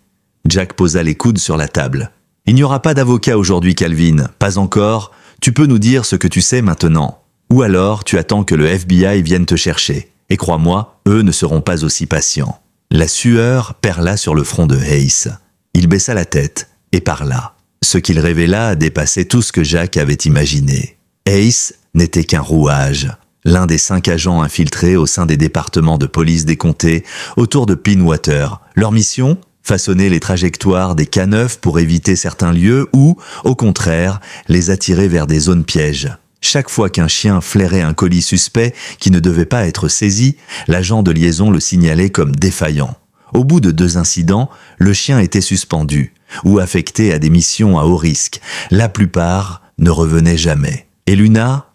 Jack posa les coudes sur la table. « Il n'y aura pas d'avocat aujourd'hui, Calvin. Pas encore. Tu peux nous dire ce que tu sais maintenant. Ou alors, tu attends que le FBI vienne te chercher. Et crois-moi, eux ne seront pas aussi patients. » La sueur perla sur le front de Hayes. Il baissa la tête et parla. Ce qu'il révéla dépassait tout ce que Jack avait imaginé. Hayes n'était qu'un rouage. L'un des 5 agents infiltrés au sein des départements de police des comtés autour de Pinewater. Leur mission ? Façonner les trajectoires des K9 pour éviter certains lieux ou, au contraire, les attirer vers des zones pièges. Chaque fois qu'un chien flairait un colis suspect qui ne devait pas être saisi, l'agent de liaison le signalait comme défaillant. Au bout de 2 incidents, le chien était suspendu ou affecté à des missions à haut risque. La plupart ne revenaient jamais. Et Luna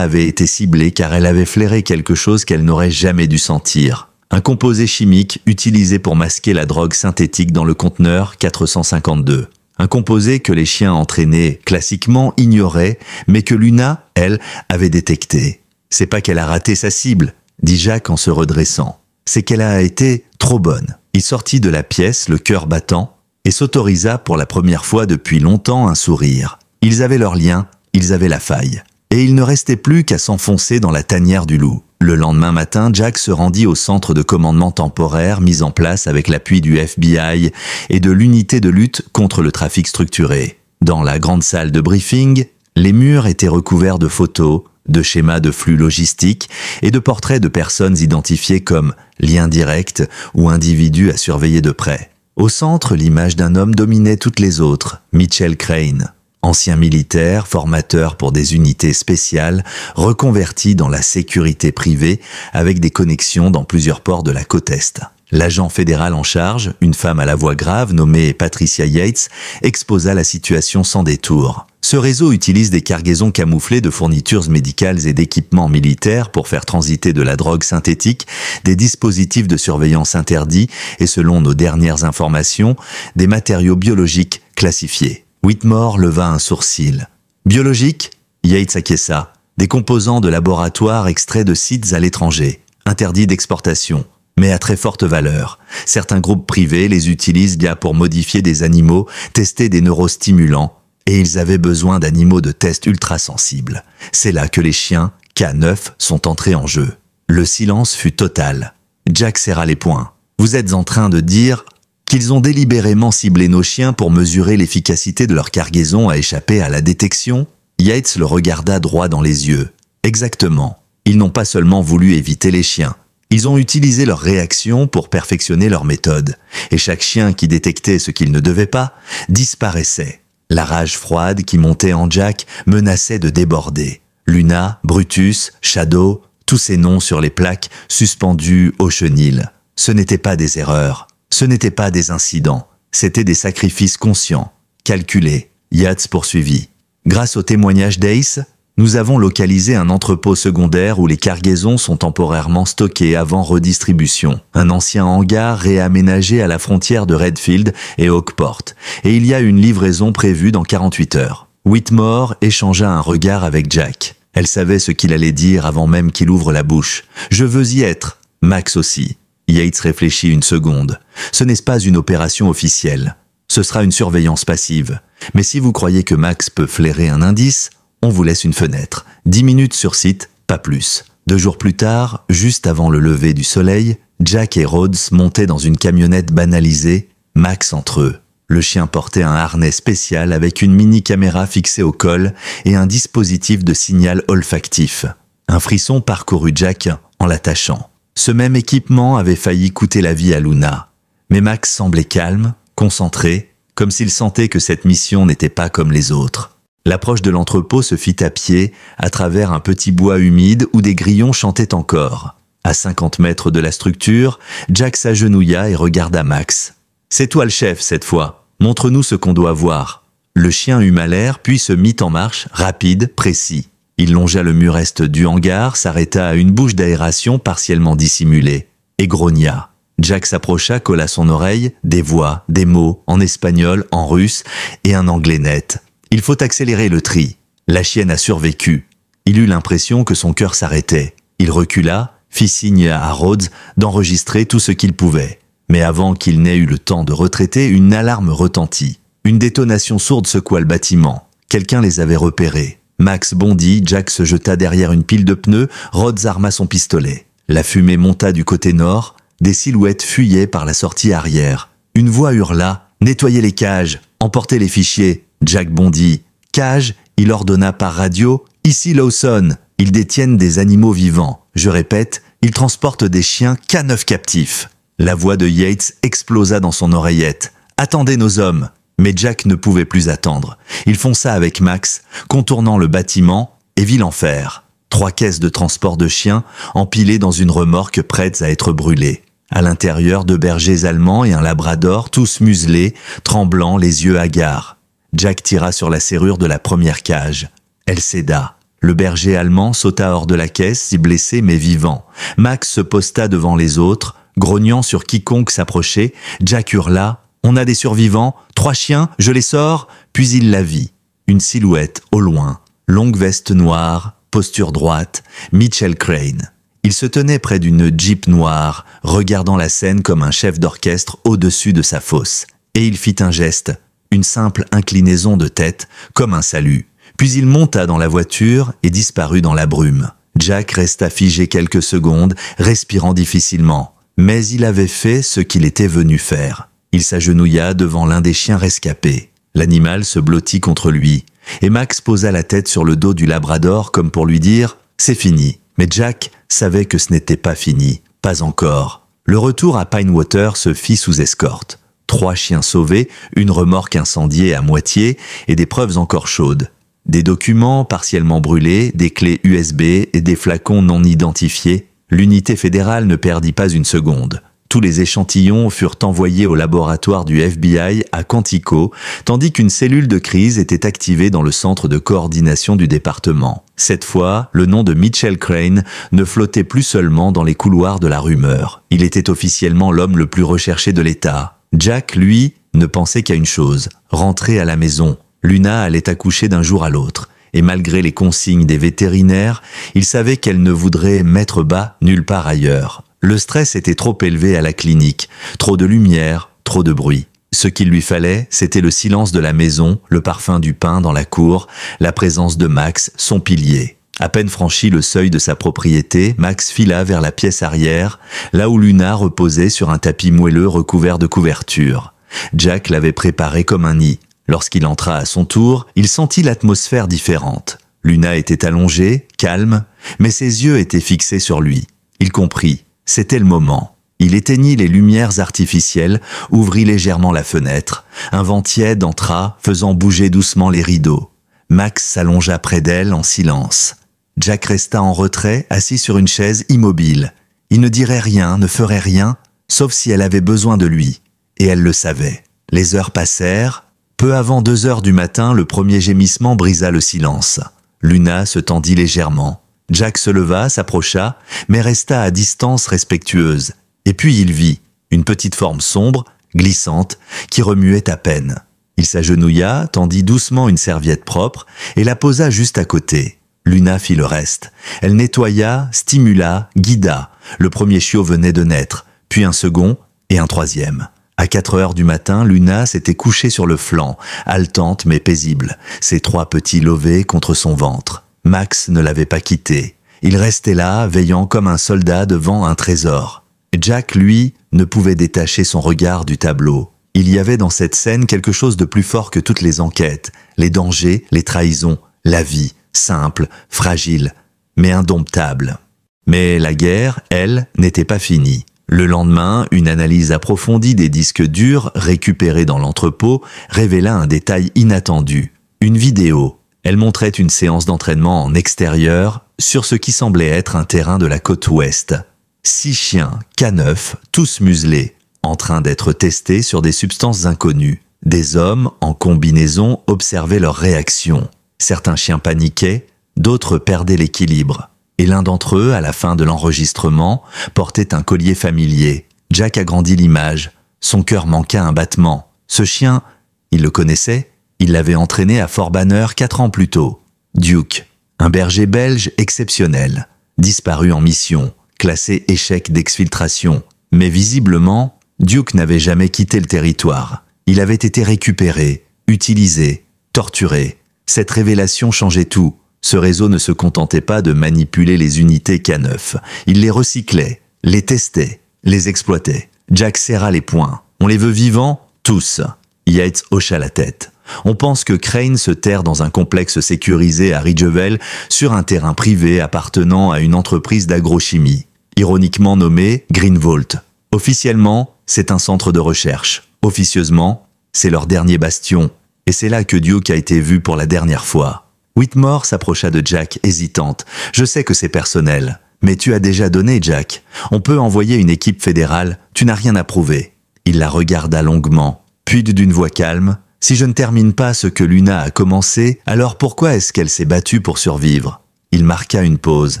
avait été ciblée car elle avait flairé quelque chose qu'elle n'aurait jamais dû sentir. Un composé chimique utilisé pour masquer la drogue synthétique dans le conteneur 452. Un composé que les chiens entraînés classiquement ignoraient, mais que Luna, elle, avait détecté. C'est pas qu'elle a raté sa cible, dit Jack en se redressant. C'est qu'elle a été trop bonne. Il sortit de la pièce, le cœur battant, et s'autorisa pour la première fois depuis longtemps un sourire. Ils avaient leur lien, ils avaient la faille. Et il ne restait plus qu'à s'enfoncer dans la tanière du loup. Le lendemain matin, Jack se rendit au centre de commandement temporaire mis en place avec l'appui du FBI et de l'unité de lutte contre le trafic structuré. Dans la grande salle de briefing, les murs étaient recouverts de photos, de schémas de flux logistiques et de portraits de personnes identifiées comme liens directs ou individus à surveiller de près. Au centre, l'image d'un homme dominait toutes les autres, Mitchell Crane. Ancien militaire, formateur pour des unités spéciales, reconverti dans la sécurité privée avec des connexions dans plusieurs ports de la côte Est. L'agent fédéral en charge, une femme à la voix grave nommée Patricia Yates, exposa la situation sans détour. Ce réseau utilise des cargaisons camouflées de fournitures médicales et d'équipements militaires pour faire transiter de la drogue synthétique, des dispositifs de surveillance interdits et, selon nos dernières informations, des matériaux biologiques classifiés. Whitmore leva un sourcil. Biologique? Yates acquiesça. Des composants de laboratoire extraits de sites à l'étranger, interdits d'exportation, mais à très forte valeur. Certains groupes privés les utilisent pour modifier des animaux, tester des neurostimulants, et ils avaient besoin d'animaux de test ultra sensibles. C'est là que les chiens, K9, sont entrés en jeu. Le silence fut total. Jack serra les poings. Vous êtes en train de dire qu'ils ont délibérément ciblé nos chiens pour mesurer l'efficacité de leur cargaison à échapper à la détection? Yates le regarda droit dans les yeux. Exactement. Ils n'ont pas seulement voulu éviter les chiens. Ils ont utilisé leur réaction pour perfectionner leur méthode. Et chaque chien qui détectait ce qu'il ne devait pas, disparaissait. La rage froide qui montait en Jack menaçait de déborder. Luna, Brutus, Shadow, tous ces noms sur les plaques suspendus au chenil. Ce n'étaient pas des erreurs. Ce n'étaient pas des incidents, c'étaient des sacrifices conscients, calculés. Yates poursuivit. Grâce au témoignage d'Ace, nous avons localisé un entrepôt secondaire où les cargaisons sont temporairement stockées avant redistribution. Un ancien hangar réaménagé à la frontière de Redfield et Oakport. Et il y a une livraison prévue dans 48 heures. Whitmore échangea un regard avec Jack. Elle savait ce qu'il allait dire avant même qu'il ouvre la bouche. Je veux y être. Max aussi. Yates réfléchit une seconde. Ce n'est pas une opération officielle. Ce sera une surveillance passive. Mais si vous croyez que Max peut flairer un indice, on vous laisse une fenêtre. 10 minutes sur site, pas plus. 2 jours plus tard, juste avant le lever du soleil, Jack et Rhodes montaient dans une camionnette banalisée, Max entre eux. Le chien portait un harnais spécial avec une mini-caméra fixée au col et un dispositif de signal olfactif. Un frisson parcourut Jack en l'attachant. Ce même équipement avait failli coûter la vie à Luna. Mais Max semblait calme, concentré, comme s'il sentait que cette mission n'était pas comme les autres. L'approche de l'entrepôt se fit à pied, à travers un petit bois humide où des grillons chantaient encore. À 50 mètres de la structure, Jack s'agenouilla et regarda Max. « C'est toi le chef cette fois, montre-nous ce qu'on doit voir. » Le chien huma l'air puis se mit en marche, rapide, précis. Il longea le mur est du hangar, s'arrêta à une bouche d'aération partiellement dissimulée, et grogna. Jack s'approcha, colla son oreille, des voix, des mots, en espagnol, en russe, et un anglais net. Il faut accélérer le tri. La chienne a survécu. Il eut l'impression que son cœur s'arrêtait. Il recula, fit signe à Rhodes d'enregistrer tout ce qu'il pouvait. Mais avant qu'il n'ait eu le temps de retraiter, une alarme retentit. Une détonation sourde secoua le bâtiment. Quelqu'un les avait repérés. Max bondit, Jack se jeta derrière une pile de pneus, Rhodes arma son pistolet. La fumée monta du côté nord, des silhouettes fuyaient par la sortie arrière. Une voix hurla « Nettoyez les cages, emportez les fichiers !» Jack bondit. « Cage !» il ordonna par radio. « Ici Lawson, ils détiennent des animaux vivants. Je répète, ils transportent des chiens K9 captifs. » La voix de Yates explosa dans son oreillette. « Attendez nos hommes !» Mais Jack ne pouvait plus attendre. Il fonça avec Max, contournant le bâtiment, et ville en fer. 3 caisses de transport de chiens empilées dans une remorque prêtes à être brûlées. À l'intérieur, 2 bergers allemands et un labrador, tous muselés, tremblants, les yeux hagards. Jack tira sur la serrure de la première cage. Elle céda. Le berger allemand sauta hors de la caisse, si blessé mais vivant. Max se posta devant les autres, grognant sur quiconque s'approchait. Jack hurla « On a des survivants, 3 chiens, je les sors !» Puis il la vit. Une silhouette, au loin, longue veste noire, posture droite, Mitchell Crane. Il se tenait près d'une Jeep noire, regardant la scène comme un chef d'orchestre au-dessus de sa fosse. Et il fit un geste, une simple inclinaison de tête, comme un salut. Puis il monta dans la voiture et disparut dans la brume. Jack resta figé quelques secondes, respirant difficilement. Mais il avait fait ce qu'il était venu faire. Il s'agenouilla devant l'un des chiens rescapés. L'animal se blottit contre lui, et Max posa la tête sur le dos du labrador comme pour lui dire « C'est fini ». Mais Jack savait que ce n'était pas fini, pas encore. Le retour à Pinewater se fit sous escorte. 3 chiens sauvés, une remorque incendiée à moitié et des preuves encore chaudes. Des documents partiellement brûlés, des clés USB et des flacons non identifiés. L'unité fédérale ne perdit pas une seconde. Tous les échantillons furent envoyés au laboratoire du FBI à Quantico, tandis qu'une cellule de crise était activée dans le centre de coordination du département. Cette fois, le nom de Mitchell Crane ne flottait plus seulement dans les couloirs de la rumeur. Il était officiellement l'homme le plus recherché de l'État. Jack, lui, ne pensait qu'à une chose, rentrer à la maison. Luna allait accoucher d'un jour à l'autre. Et malgré les consignes des vétérinaires, il savait qu'elle ne voudrait mettre bas nulle part ailleurs. Le stress était trop élevé à la clinique, trop de lumière, trop de bruit. Ce qu'il lui fallait, c'était le silence de la maison, le parfum du pain dans la cour, la présence de Max, son pilier. À peine franchi le seuil de sa propriété, Max fila vers la pièce arrière, là où Luna reposait sur un tapis moelleux recouvert de couvertures. Jack l'avait préparé comme un nid. Lorsqu'il entra à son tour, il sentit l'atmosphère différente. Luna était allongée, calme, mais ses yeux étaient fixés sur lui. Il comprit. C'était le moment. Il éteignit les lumières artificielles, ouvrit légèrement la fenêtre. Un vent tiède entra, faisant bouger doucement les rideaux. Max s'allongea près d'elle en silence. Jack resta en retrait, assis sur une chaise immobile. Il ne dirait rien, ne ferait rien, sauf si elle avait besoin de lui. Et elle le savait. Les heures passèrent. Peu avant 2 heures du matin, le premier gémissement brisa le silence. Luna se tendit légèrement. Jack se leva, s'approcha, mais resta à distance respectueuse. Et puis il vit une petite forme sombre, glissante, qui remuait à peine. Il s'agenouilla, tendit doucement une serviette propre et la posa juste à côté. Luna fit le reste. Elle nettoya, stimula, guida. Le premier chiot venait de naître, puis un second et un troisième. À 4 heures du matin, Luna s'était couchée sur le flanc, haletante mais paisible, ses 3 petits lovés contre son ventre. Max ne l'avait pas quitté. Il restait là, veillant comme un soldat devant un trésor. Jack, lui, ne pouvait détacher son regard du tableau. Il y avait dans cette scène quelque chose de plus fort que toutes les enquêtes, les dangers, les trahisons, la vie, simple, fragile, mais indomptable. Mais la guerre, elle, n'était pas finie. Le lendemain, une analyse approfondie des disques durs récupérés dans l'entrepôt révéla un détail inattendu. Une vidéo. Elle montrait une séance d'entraînement en extérieur sur ce qui semblait être un terrain de la côte ouest. 6 chiens, K9, tous muselés, en train d'être testés sur des substances inconnues. Des hommes, en combinaison, observaient leurs réactions. Certains chiens paniquaient, d'autres perdaient l'équilibre. Et l'un d'entre eux, à la fin de l'enregistrement, portait un collier familier. Jack agrandit l'image. Son cœur manqua un battement. Ce chien, il le connaissait. Il l'avait entraîné à Fort Banner 4 ans plus tôt. Duke, un berger belge exceptionnel, disparu en mission, classé échec d'exfiltration. Mais visiblement, Duke n'avait jamais quitté le territoire. Il avait été récupéré, utilisé, torturé. Cette révélation changeait tout. Ce réseau ne se contentait pas de manipuler les unités K9. Il les recyclait, les testait, les exploitait. Jack serra les poings. On les veut vivants, tous. Yates hocha la tête. On pense que Crane se terre dans un complexe sécurisé à Ridgeville sur un terrain privé appartenant à une entreprise d'agrochimie, ironiquement nommée Greenvault. Officiellement, c'est un centre de recherche. Officieusement, c'est leur dernier bastion. Et c'est là que Duke a été vu pour la dernière fois. Whitmore s'approcha de Jack, hésitante. « Je sais que c'est personnel, mais tu as déjà donné, Jack. On peut envoyer une équipe fédérale, tu n'as rien à prouver. » Il la regarda longuement, puis d'une voix calme. « Si je ne termine pas ce que Luna a commencé, alors pourquoi est-ce qu'elle s'est battue pour survivre ?» Il marqua une pause.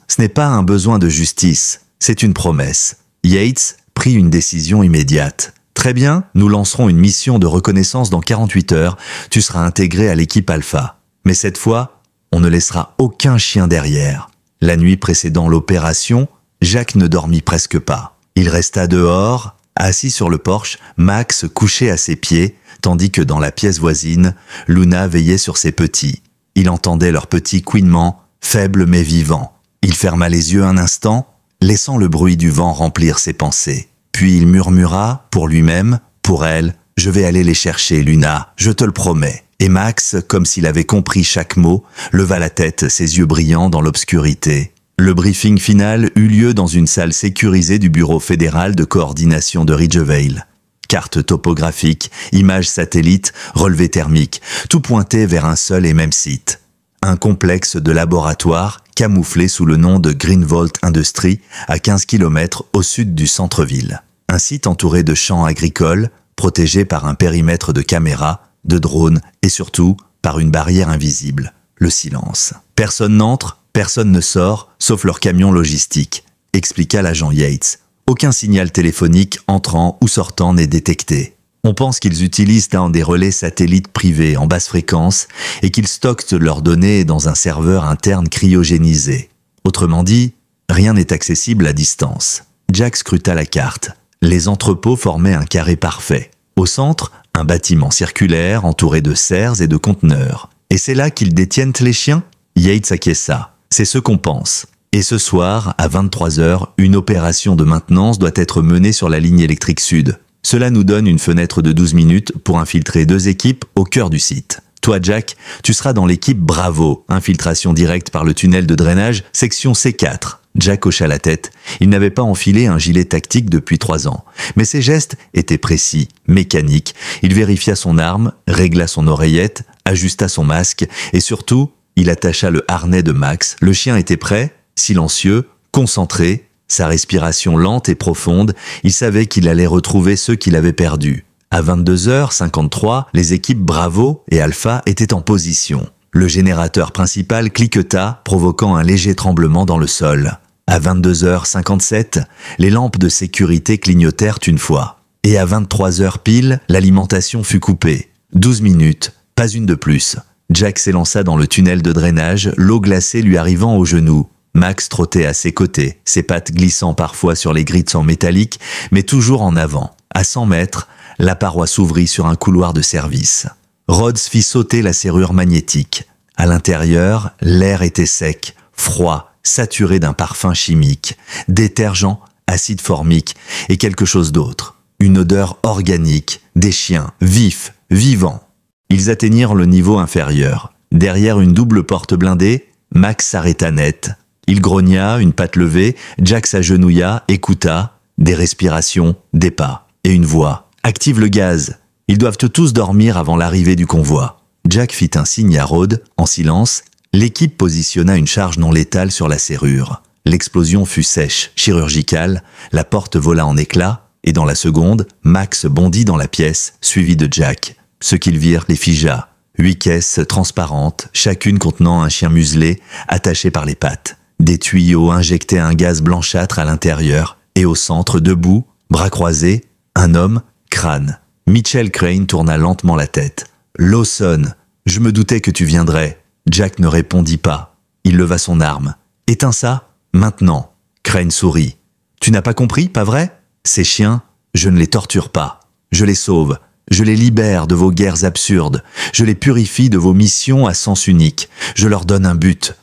« Ce n'est pas un besoin de justice, c'est une promesse. » Yates prit une décision immédiate. « Très bien, nous lancerons une mission de reconnaissance dans 48 heures. Tu seras intégré à l'équipe Alpha. Mais cette fois, on ne laissera aucun chien derrière. » La nuit précédant l'opération, Jack ne dormit presque pas. Il resta dehors, assis sur le porche, Max couché à ses pieds, tandis que dans la pièce voisine, Luna veillait sur ses petits. Il entendait leurs petits couinements, faibles mais vivants. Il ferma les yeux un instant, laissant le bruit du vent remplir ses pensées. Puis il murmura, pour lui-même, pour elle, « Je vais aller les chercher, Luna, je te le promets. » Et Max, comme s'il avait compris chaque mot, leva la tête, ses yeux brillants dans l'obscurité. Le briefing final eut lieu dans une salle sécurisée du Bureau fédéral de coordination de Ridgevale. Carte topographique, images satellites, relevés thermiques, tout pointait vers un seul et même site. Un complexe de laboratoire camouflé sous le nom de Greenvolt Industries à 15 km au sud du centre-ville. Un site entouré de champs agricoles, protégé par un périmètre de caméras, de drones et surtout par une barrière invisible, le silence. Personne n'entre, personne ne sort, sauf leur camion logistique, expliqua l'agent Yates. Aucun signal téléphonique entrant ou sortant n'est détecté. On pense qu'ils utilisent un des relais satellites privés en basse fréquence et qu'ils stockent leurs données dans un serveur interne cryogénisé. Autrement dit, rien n'est accessible à distance. Jack scruta la carte. Les entrepôts formaient un carré parfait. Au centre, un bâtiment circulaire entouré de serres et de conteneurs. Et c'est là qu'ils détiennent les chiens ? Yates acquiesça. C'est ce qu'on pense. Et ce soir, à 23 heures, une opération de maintenance doit être menée sur la ligne électrique sud. Cela nous donne une fenêtre de 12 minutes pour infiltrer 2 équipes au cœur du site. Toi, Jack, tu seras dans l'équipe Bravo, infiltration directe par le tunnel de drainage, section C4. Jack hocha la tête. Il n'avait pas enfilé un gilet tactique depuis 3 ans. Mais ses gestes étaient précis, mécaniques. Il vérifia son arme, régla son oreillette, ajusta son masque et surtout, il attacha le harnais de Max. Le chien était prêt, silencieux, concentré, sa respiration lente et profonde. Il savait qu'il allait retrouver ceux qu'il avait perdus. À 22h53, les équipes Bravo et Alpha étaient en position. Le générateur principal cliqueta, provoquant un léger tremblement dans le sol. À 22h57, les lampes de sécurité clignotèrent une fois. Et à 23h pile, l'alimentation fut coupée. 12 minutes, pas une de plus. Jack s'élança dans le tunnel de drainage, l'eau glacée lui arrivant aux genoux. Max trottait à ses côtés, ses pattes glissant parfois sur les grilles en métallique, mais toujours en avant. À 100 mètres, la paroi s'ouvrit sur un couloir de service. Rhodes fit sauter la serrure magnétique. À l'intérieur, l'air était sec, froid, saturé d'un parfum chimique, détergent, acide formique et quelque chose d'autre. Une odeur organique, des chiens, vifs, vivants. Ils atteignirent le niveau inférieur. Derrière une double porte blindée, Max s'arrêta net. Il grogna, une patte levée, Jack s'agenouilla, écouta, des respirations, des pas, et une voix. « Active le gaz. Ils doivent tous dormir avant l'arrivée du convoi. » Jack fit un signe à Rhodes, en silence. L'équipe positionna une charge non létale sur la serrure. L'explosion fut sèche, chirurgicale, la porte vola en éclats, et dans la seconde, Max bondit dans la pièce, suivi de Jack. Ce qu'ils virent les figea. 8 caisses transparentes, chacune contenant un chien muselé, attaché par les pattes. Des tuyaux injectaient un gaz blanchâtre à l'intérieur, et au centre, debout, bras croisés, un homme, crâne. Mitchell Crane tourna lentement la tête. « Lawson, je me doutais que tu viendrais. » Jack ne répondit pas. Il leva son arme. « Éteins ça, maintenant. » Crane sourit. « Tu n'as pas compris, pas vrai ? Ces chiens, je ne les torture pas. Je les sauve. Je les libère de vos guerres absurdes. Je les purifie de vos missions à sens unique. Je leur donne un but. »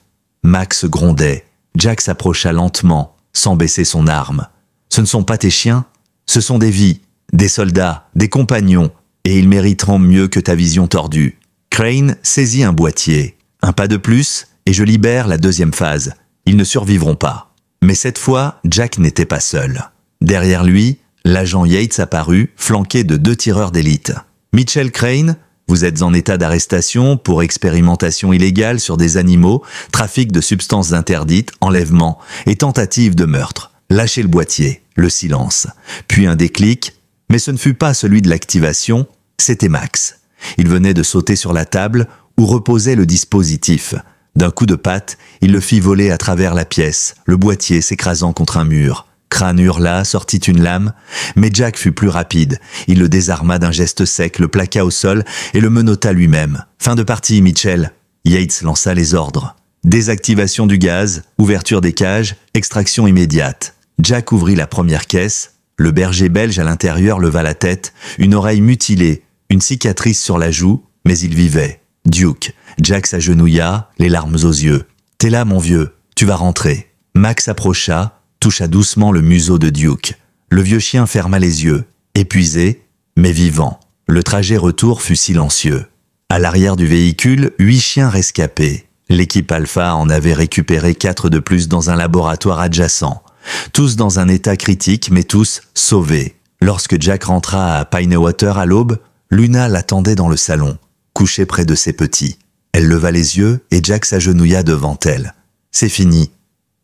Max grondait. Jack s'approcha lentement, sans baisser son arme. « Ce ne sont pas tes chiens, ce sont des vies, des soldats, des compagnons, et ils mériteront mieux que ta vision tordue. » Crane saisit un boîtier. Un pas de plus, et je libère la deuxième phase. Ils ne survivront pas. Mais cette fois, Jack n'était pas seul. Derrière lui, l'agent Yates apparut, flanqué de 2 tireurs d'élite. « Mitchell Crane, Vous êtes en état d'arrestation pour expérimentation illégale sur des animaux, trafic de substances interdites, enlèvement et tentative de meurtre. Lâchez le boîtier, le silence. Puis un déclic, mais ce ne fut pas celui de l'activation, c'était Max. Il venait de sauter sur la table où reposait le dispositif. D'un coup de patte, il le fit voler à travers la pièce, le boîtier s'écrasant contre un mur. Crâne hurla, sortit une lame, mais Jack fut plus rapide. Il le désarma d'un geste sec, le plaqua au sol et le menotta lui-même. Fin de partie, Mitchell. Yates lança les ordres. Désactivation du gaz, ouverture des cages, extraction immédiate. Jack ouvrit la première caisse. Le berger belge à l'intérieur leva la tête, une oreille mutilée, une cicatrice sur la joue, mais il vivait. Duke. Jack s'agenouilla, les larmes aux yeux. « T'es là, mon vieux, tu vas rentrer. » Max approcha, toucha doucement le museau de Duke. Le vieux chien ferma les yeux, épuisé, mais vivant. Le trajet retour fut silencieux. À l'arrière du véhicule, 8 chiens rescapés. L'équipe Alpha en avait récupéré 4 de plus dans un laboratoire adjacent. Tous dans un état critique, mais tous sauvés. Lorsque Jack rentra à Pinewater à l'aube, Luna l'attendait dans le salon, couchée près de ses petits. Elle leva les yeux et Jack s'agenouilla devant elle. « C'est fini.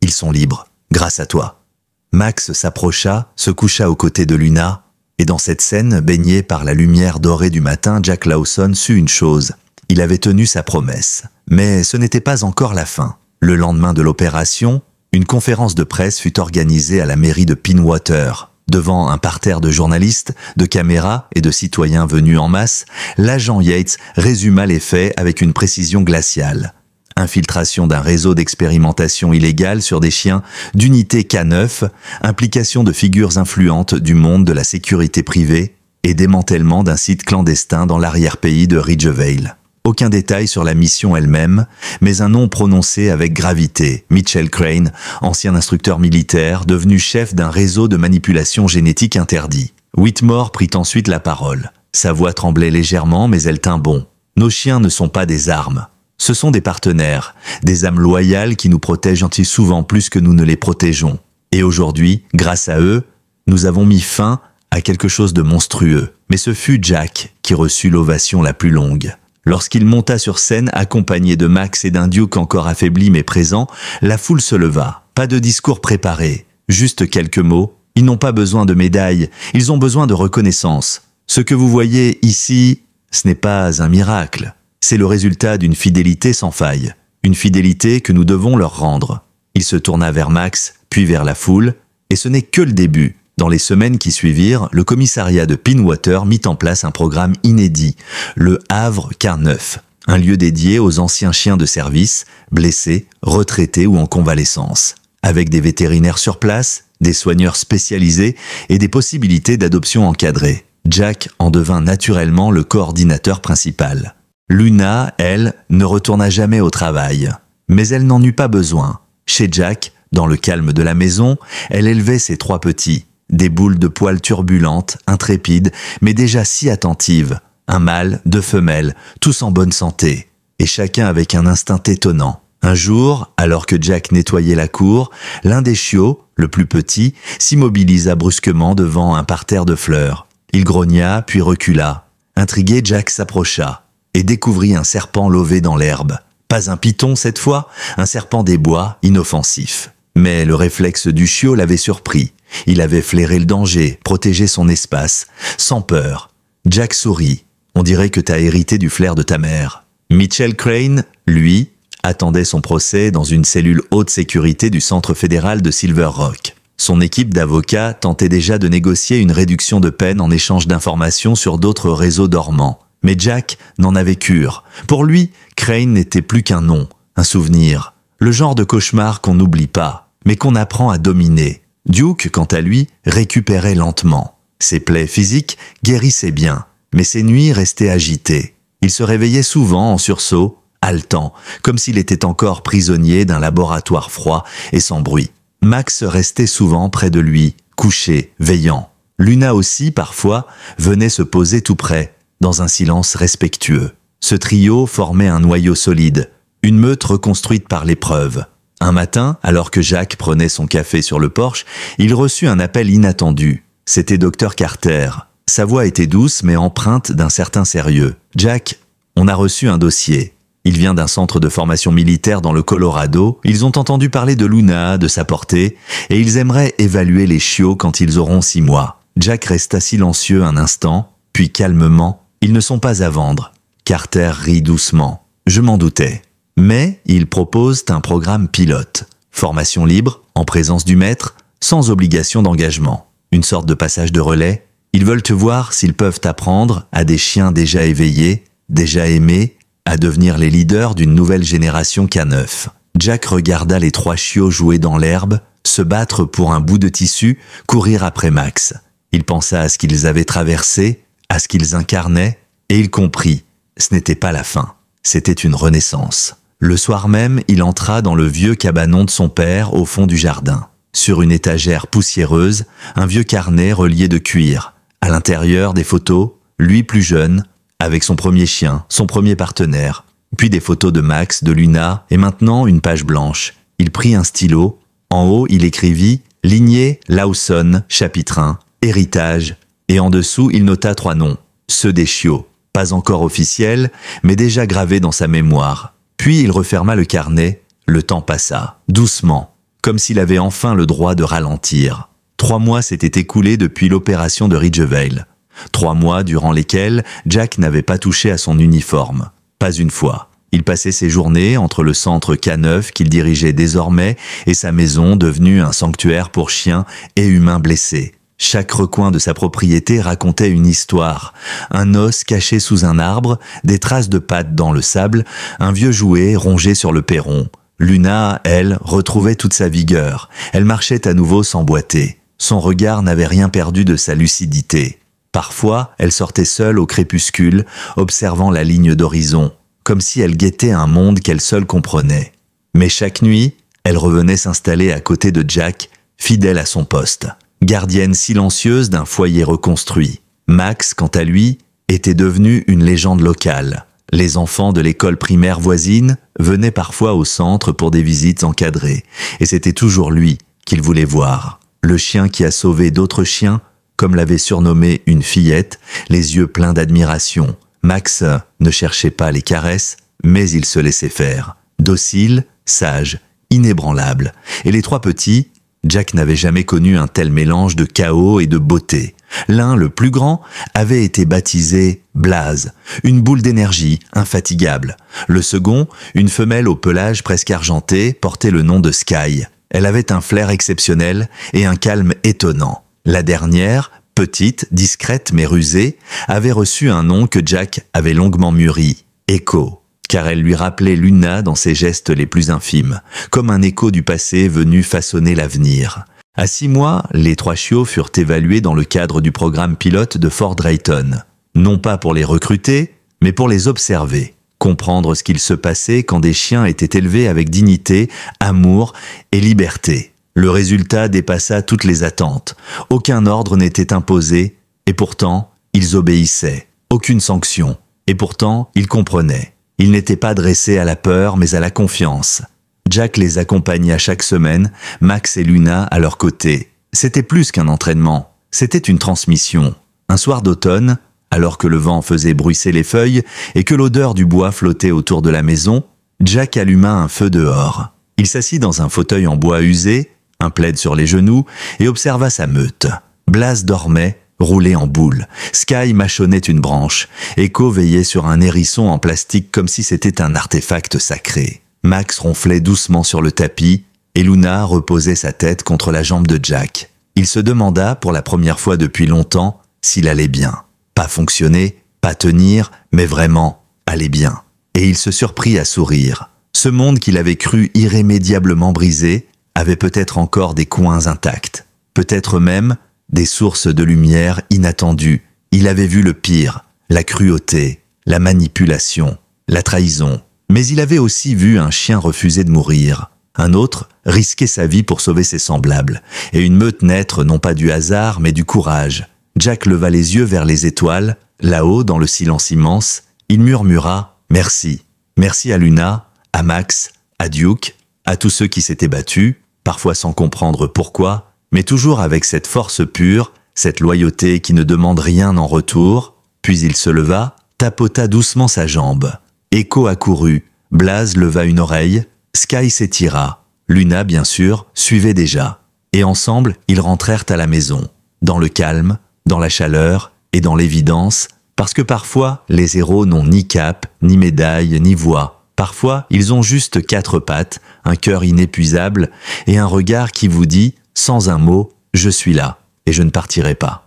Ils sont libres. Grâce à toi. » Max s'approcha, se coucha aux côtés de Luna, et dans cette scène, baignée par la lumière dorée du matin, Jack Lawson sut une chose. Il avait tenu sa promesse. Mais ce n'était pas encore la fin. Le lendemain de l'opération, une conférence de presse fut organisée à la mairie de Pinewater. Devant un parterre de journalistes, de caméras et de citoyens venus en masse, l'agent Yates résuma les faits avec une précision glaciale. Infiltration d'un réseau d'expérimentation illégale sur des chiens d'unité K9, implication de figures influentes du monde de la sécurité privée et démantèlement d'un site clandestin dans l'arrière-pays de Ridgevale. Aucun détail sur la mission elle-même, mais un nom prononcé avec gravité. Mitchell Crane, ancien instructeur militaire, devenu chef d'un réseau de manipulation génétique interdit. Whitmore prit ensuite la parole. Sa voix tremblait légèrement, mais elle tint bon. Nos chiens ne sont pas des armes. Ce sont des partenaires, des âmes loyales qui nous protègent souvent plus que nous ne les protégeons. Et aujourd'hui, grâce à eux, nous avons mis fin à quelque chose de monstrueux. Mais ce fut Jack qui reçut l'ovation la plus longue. Lorsqu'il monta sur scène, accompagné de Max et d'un Duke encore affaibli mais présent, la foule se leva. Pas de discours préparé, juste quelques mots. Ils n'ont pas besoin de médailles, ils ont besoin de reconnaissance. Ce que vous voyez ici, ce n'est pas un miracle. C'est le résultat d'une fidélité sans faille. Une fidélité que nous devons leur rendre. Il se tourna vers Max, puis vers la foule, et ce n'est que le début. Dans les semaines qui suivirent, le commissariat de Pinewater mit en place un programme inédit, le Havre K9, un lieu dédié aux anciens chiens de service, blessés, retraités ou en convalescence, avec des vétérinaires sur place, des soigneurs spécialisés et des possibilités d'adoption encadrée. Jack en devint naturellement le coordinateur principal. Luna, elle, ne retourna jamais au travail, mais elle n'en eut pas besoin. Chez Jack, dans le calme de la maison, elle élevait ses 3 petits. Des boules de poils turbulentes, intrépides, mais déjà si attentives. Un mâle, 2 femelles, tous en bonne santé. Et chacun avec un instinct étonnant. Un jour, alors que Jack nettoyait la cour, l'un des chiots, le plus petit, s'immobilisa brusquement devant un parterre de fleurs. Il grogna, puis recula. Intrigué, Jack s'approcha et découvrit un serpent lové dans l'herbe. Pas un python cette fois, un serpent des bois, inoffensif. Mais le réflexe du chiot l'avait surpris. Il avait flairé le danger, protégé son espace, sans peur. Jack sourit. On dirait que t'as hérité du flair de ta mère. Mitchell Crane, lui, attendait son procès dans une cellule haute sécurité du Centre fédéral de Silver Rock. Son équipe d'avocats tentait déjà de négocier une réduction de peine en échange d'informations sur d'autres réseaux dormants. Mais Jack n'en avait cure. Pour lui, Crane n'était plus qu'un nom, un souvenir. Le genre de cauchemar qu'on n'oublie pas, mais qu'on apprend à dominer. Duke, quant à lui, récupérait lentement. Ses plaies physiques guérissaient bien, mais ses nuits restaient agitées. Il se réveillait souvent en sursaut, haletant, comme s'il était encore prisonnier d'un laboratoire froid et sans bruit. Max restait souvent près de lui, couché, veillant. Luna aussi, parfois, venait se poser tout près, dans un silence respectueux. Ce trio formait un noyau solide, une meute reconstruite par l'épreuve. Un matin, alors que Jack prenait son café sur le porche, il reçut un appel inattendu. C'était Dr Carter. Sa voix était douce mais empreinte d'un certain sérieux. « Jack, on a reçu un dossier. Il vient d'un centre de formation militaire dans le Colorado. Ils ont entendu parler de Luna, de sa portée, et ils aimeraient évaluer les chiots quand ils auront 6 mois. » Jack resta silencieux un instant, puis calmement, « Ils ne sont pas à vendre. » Carter rit doucement. « Je m'en doutais. Mais ils proposent un programme pilote. Formation libre, en présence du maître, sans obligation d'engagement. Une sorte de passage de relais. Ils veulent te voir s'ils peuvent apprendre à des chiens déjà éveillés, déjà aimés, à devenir les leaders d'une nouvelle génération K9. » Jack regarda les 3 chiots jouer dans l'herbe, se battre pour un bout de tissu, courir après Max. Il pensa à ce qu'ils avaient traversé, à ce qu'ils incarnaient, et il comprit. Ce n'était pas la fin. C'était une renaissance. Le soir même, il entra dans le vieux cabanon de son père au fond du jardin. Sur une étagère poussiéreuse, un vieux carnet relié de cuir. À l'intérieur, des photos, lui plus jeune, avec son premier chien, son premier partenaire, puis des photos de Max, de Luna, et maintenant une page blanche. Il prit un stylo. En haut, il écrivit « Lignée Lawson, chapitre 1, héritage », et en dessous, il nota 3 noms, ceux des chiots, pas encore officiels, mais déjà gravés dans sa mémoire. Puis il referma le carnet. Le temps passa, doucement, comme s'il avait enfin le droit de ralentir. 3 mois s'étaient écoulés depuis l'opération de Ridgevale. 3 mois durant lesquels Jack n'avait pas touché à son uniforme. Pas une fois. Il passait ses journées entre le centre K9 qu'il dirigeait désormais et sa maison devenue un sanctuaire pour chiens et humains blessés. Chaque recoin de sa propriété racontait une histoire. Un os caché sous un arbre, des traces de pattes dans le sable, un vieux jouet rongé sur le perron. Luna, elle, retrouvait toute sa vigueur. Elle marchait à nouveau sans boiter. Son regard n'avait rien perdu de sa lucidité. Parfois, elle sortait seule au crépuscule, observant la ligne d'horizon, comme si elle guettait un monde qu'elle seule comprenait. Mais chaque nuit, elle revenait s'installer à côté de Jack, fidèle à son poste. Gardienne silencieuse d'un foyer reconstruit. Max, quant à lui, était devenu une légende locale. Les enfants de l'école primaire voisine venaient parfois au centre pour des visites encadrées, et c'était toujours lui qu'ils voulaient voir. Le chien qui a sauvé d'autres chiens, comme l'avait surnommé une fillette, les yeux pleins d'admiration. Max ne cherchait pas les caresses, mais il se laissait faire. Docile, sage, inébranlable. Et les 3 petits, Jack n'avait jamais connu un tel mélange de chaos et de beauté. L'un, le plus grand, avait été baptisé Blaze, une boule d'énergie infatigable. Le second, une femelle au pelage presque argenté, portait le nom de Sky. Elle avait un flair exceptionnel et un calme étonnant. La dernière, petite, discrète mais rusée, avait reçu un nom que Jack avait longuement mûri, Echo, car elle lui rappelait Luna dans ses gestes les plus infimes, comme un écho du passé venu façonner l'avenir. À 6 mois, les 3 chiots furent évalués dans le cadre du programme pilote de Fort Drayton. Non pas pour les recruter, mais pour les observer, comprendre ce qu'il se passait quand des chiens étaient élevés avec dignité, amour et liberté. Le résultat dépassa toutes les attentes. Aucun ordre n'était imposé, et pourtant, ils obéissaient. Aucune sanction, et pourtant, ils comprenaient. Ils n'étaient pas dressés à la peur, mais à la confiance. Jack les accompagna chaque semaine, Max et Luna à leur côté. C'était plus qu'un entraînement, c'était une transmission. Un soir d'automne, alors que le vent faisait bruisser les feuilles et que l'odeur du bois flottait autour de la maison, Jack alluma un feu dehors. Il s'assit dans un fauteuil en bois usé, un plaid sur les genoux, et observa sa meute. Blaze dormait, roulé en boule. Sky mâchonnait une branche. Echo veillait sur un hérisson en plastique comme si c'était un artefact sacré. Max ronflait doucement sur le tapis, et Luna reposait sa tête contre la jambe de Jack. Il se demanda, pour la première fois depuis longtemps, s'il allait bien. Pas fonctionner, pas tenir, mais vraiment aller bien. Et il se surprit à sourire. Ce monde qu'il avait cru irrémédiablement brisé avait peut-être encore des coins intacts. Peut-être même des sources de lumière inattendues. Il avait vu le pire, la cruauté, la manipulation, la trahison. Mais il avait aussi vu un chien refuser de mourir. Un autre risquer sa vie pour sauver ses semblables. Et une meute naître non pas du hasard, mais du courage. Jack leva les yeux vers les étoiles. Là-haut, dans le silence immense, il murmura « Merci. Merci à Luna, à Max, à Duke, à tous ceux qui s'étaient battus, parfois sans comprendre pourquoi, mais toujours avec cette force pure, Cette loyauté qui ne demande rien en retour. Puis il se leva, tapota doucement sa jambe. Echo accourut, Blaze leva une oreille, Sky s'étira. Luna, bien sûr, suivait déjà. Et ensemble, ils rentrèrent à la maison. Dans le calme, dans la chaleur et dans l'évidence, parce que parfois, les héros n'ont ni cape, ni médaille, ni voix. Parfois, ils ont juste 4 pattes, un cœur inépuisable et un regard qui vous dit, sans un mot, « Je suis là et je ne partirai pas ».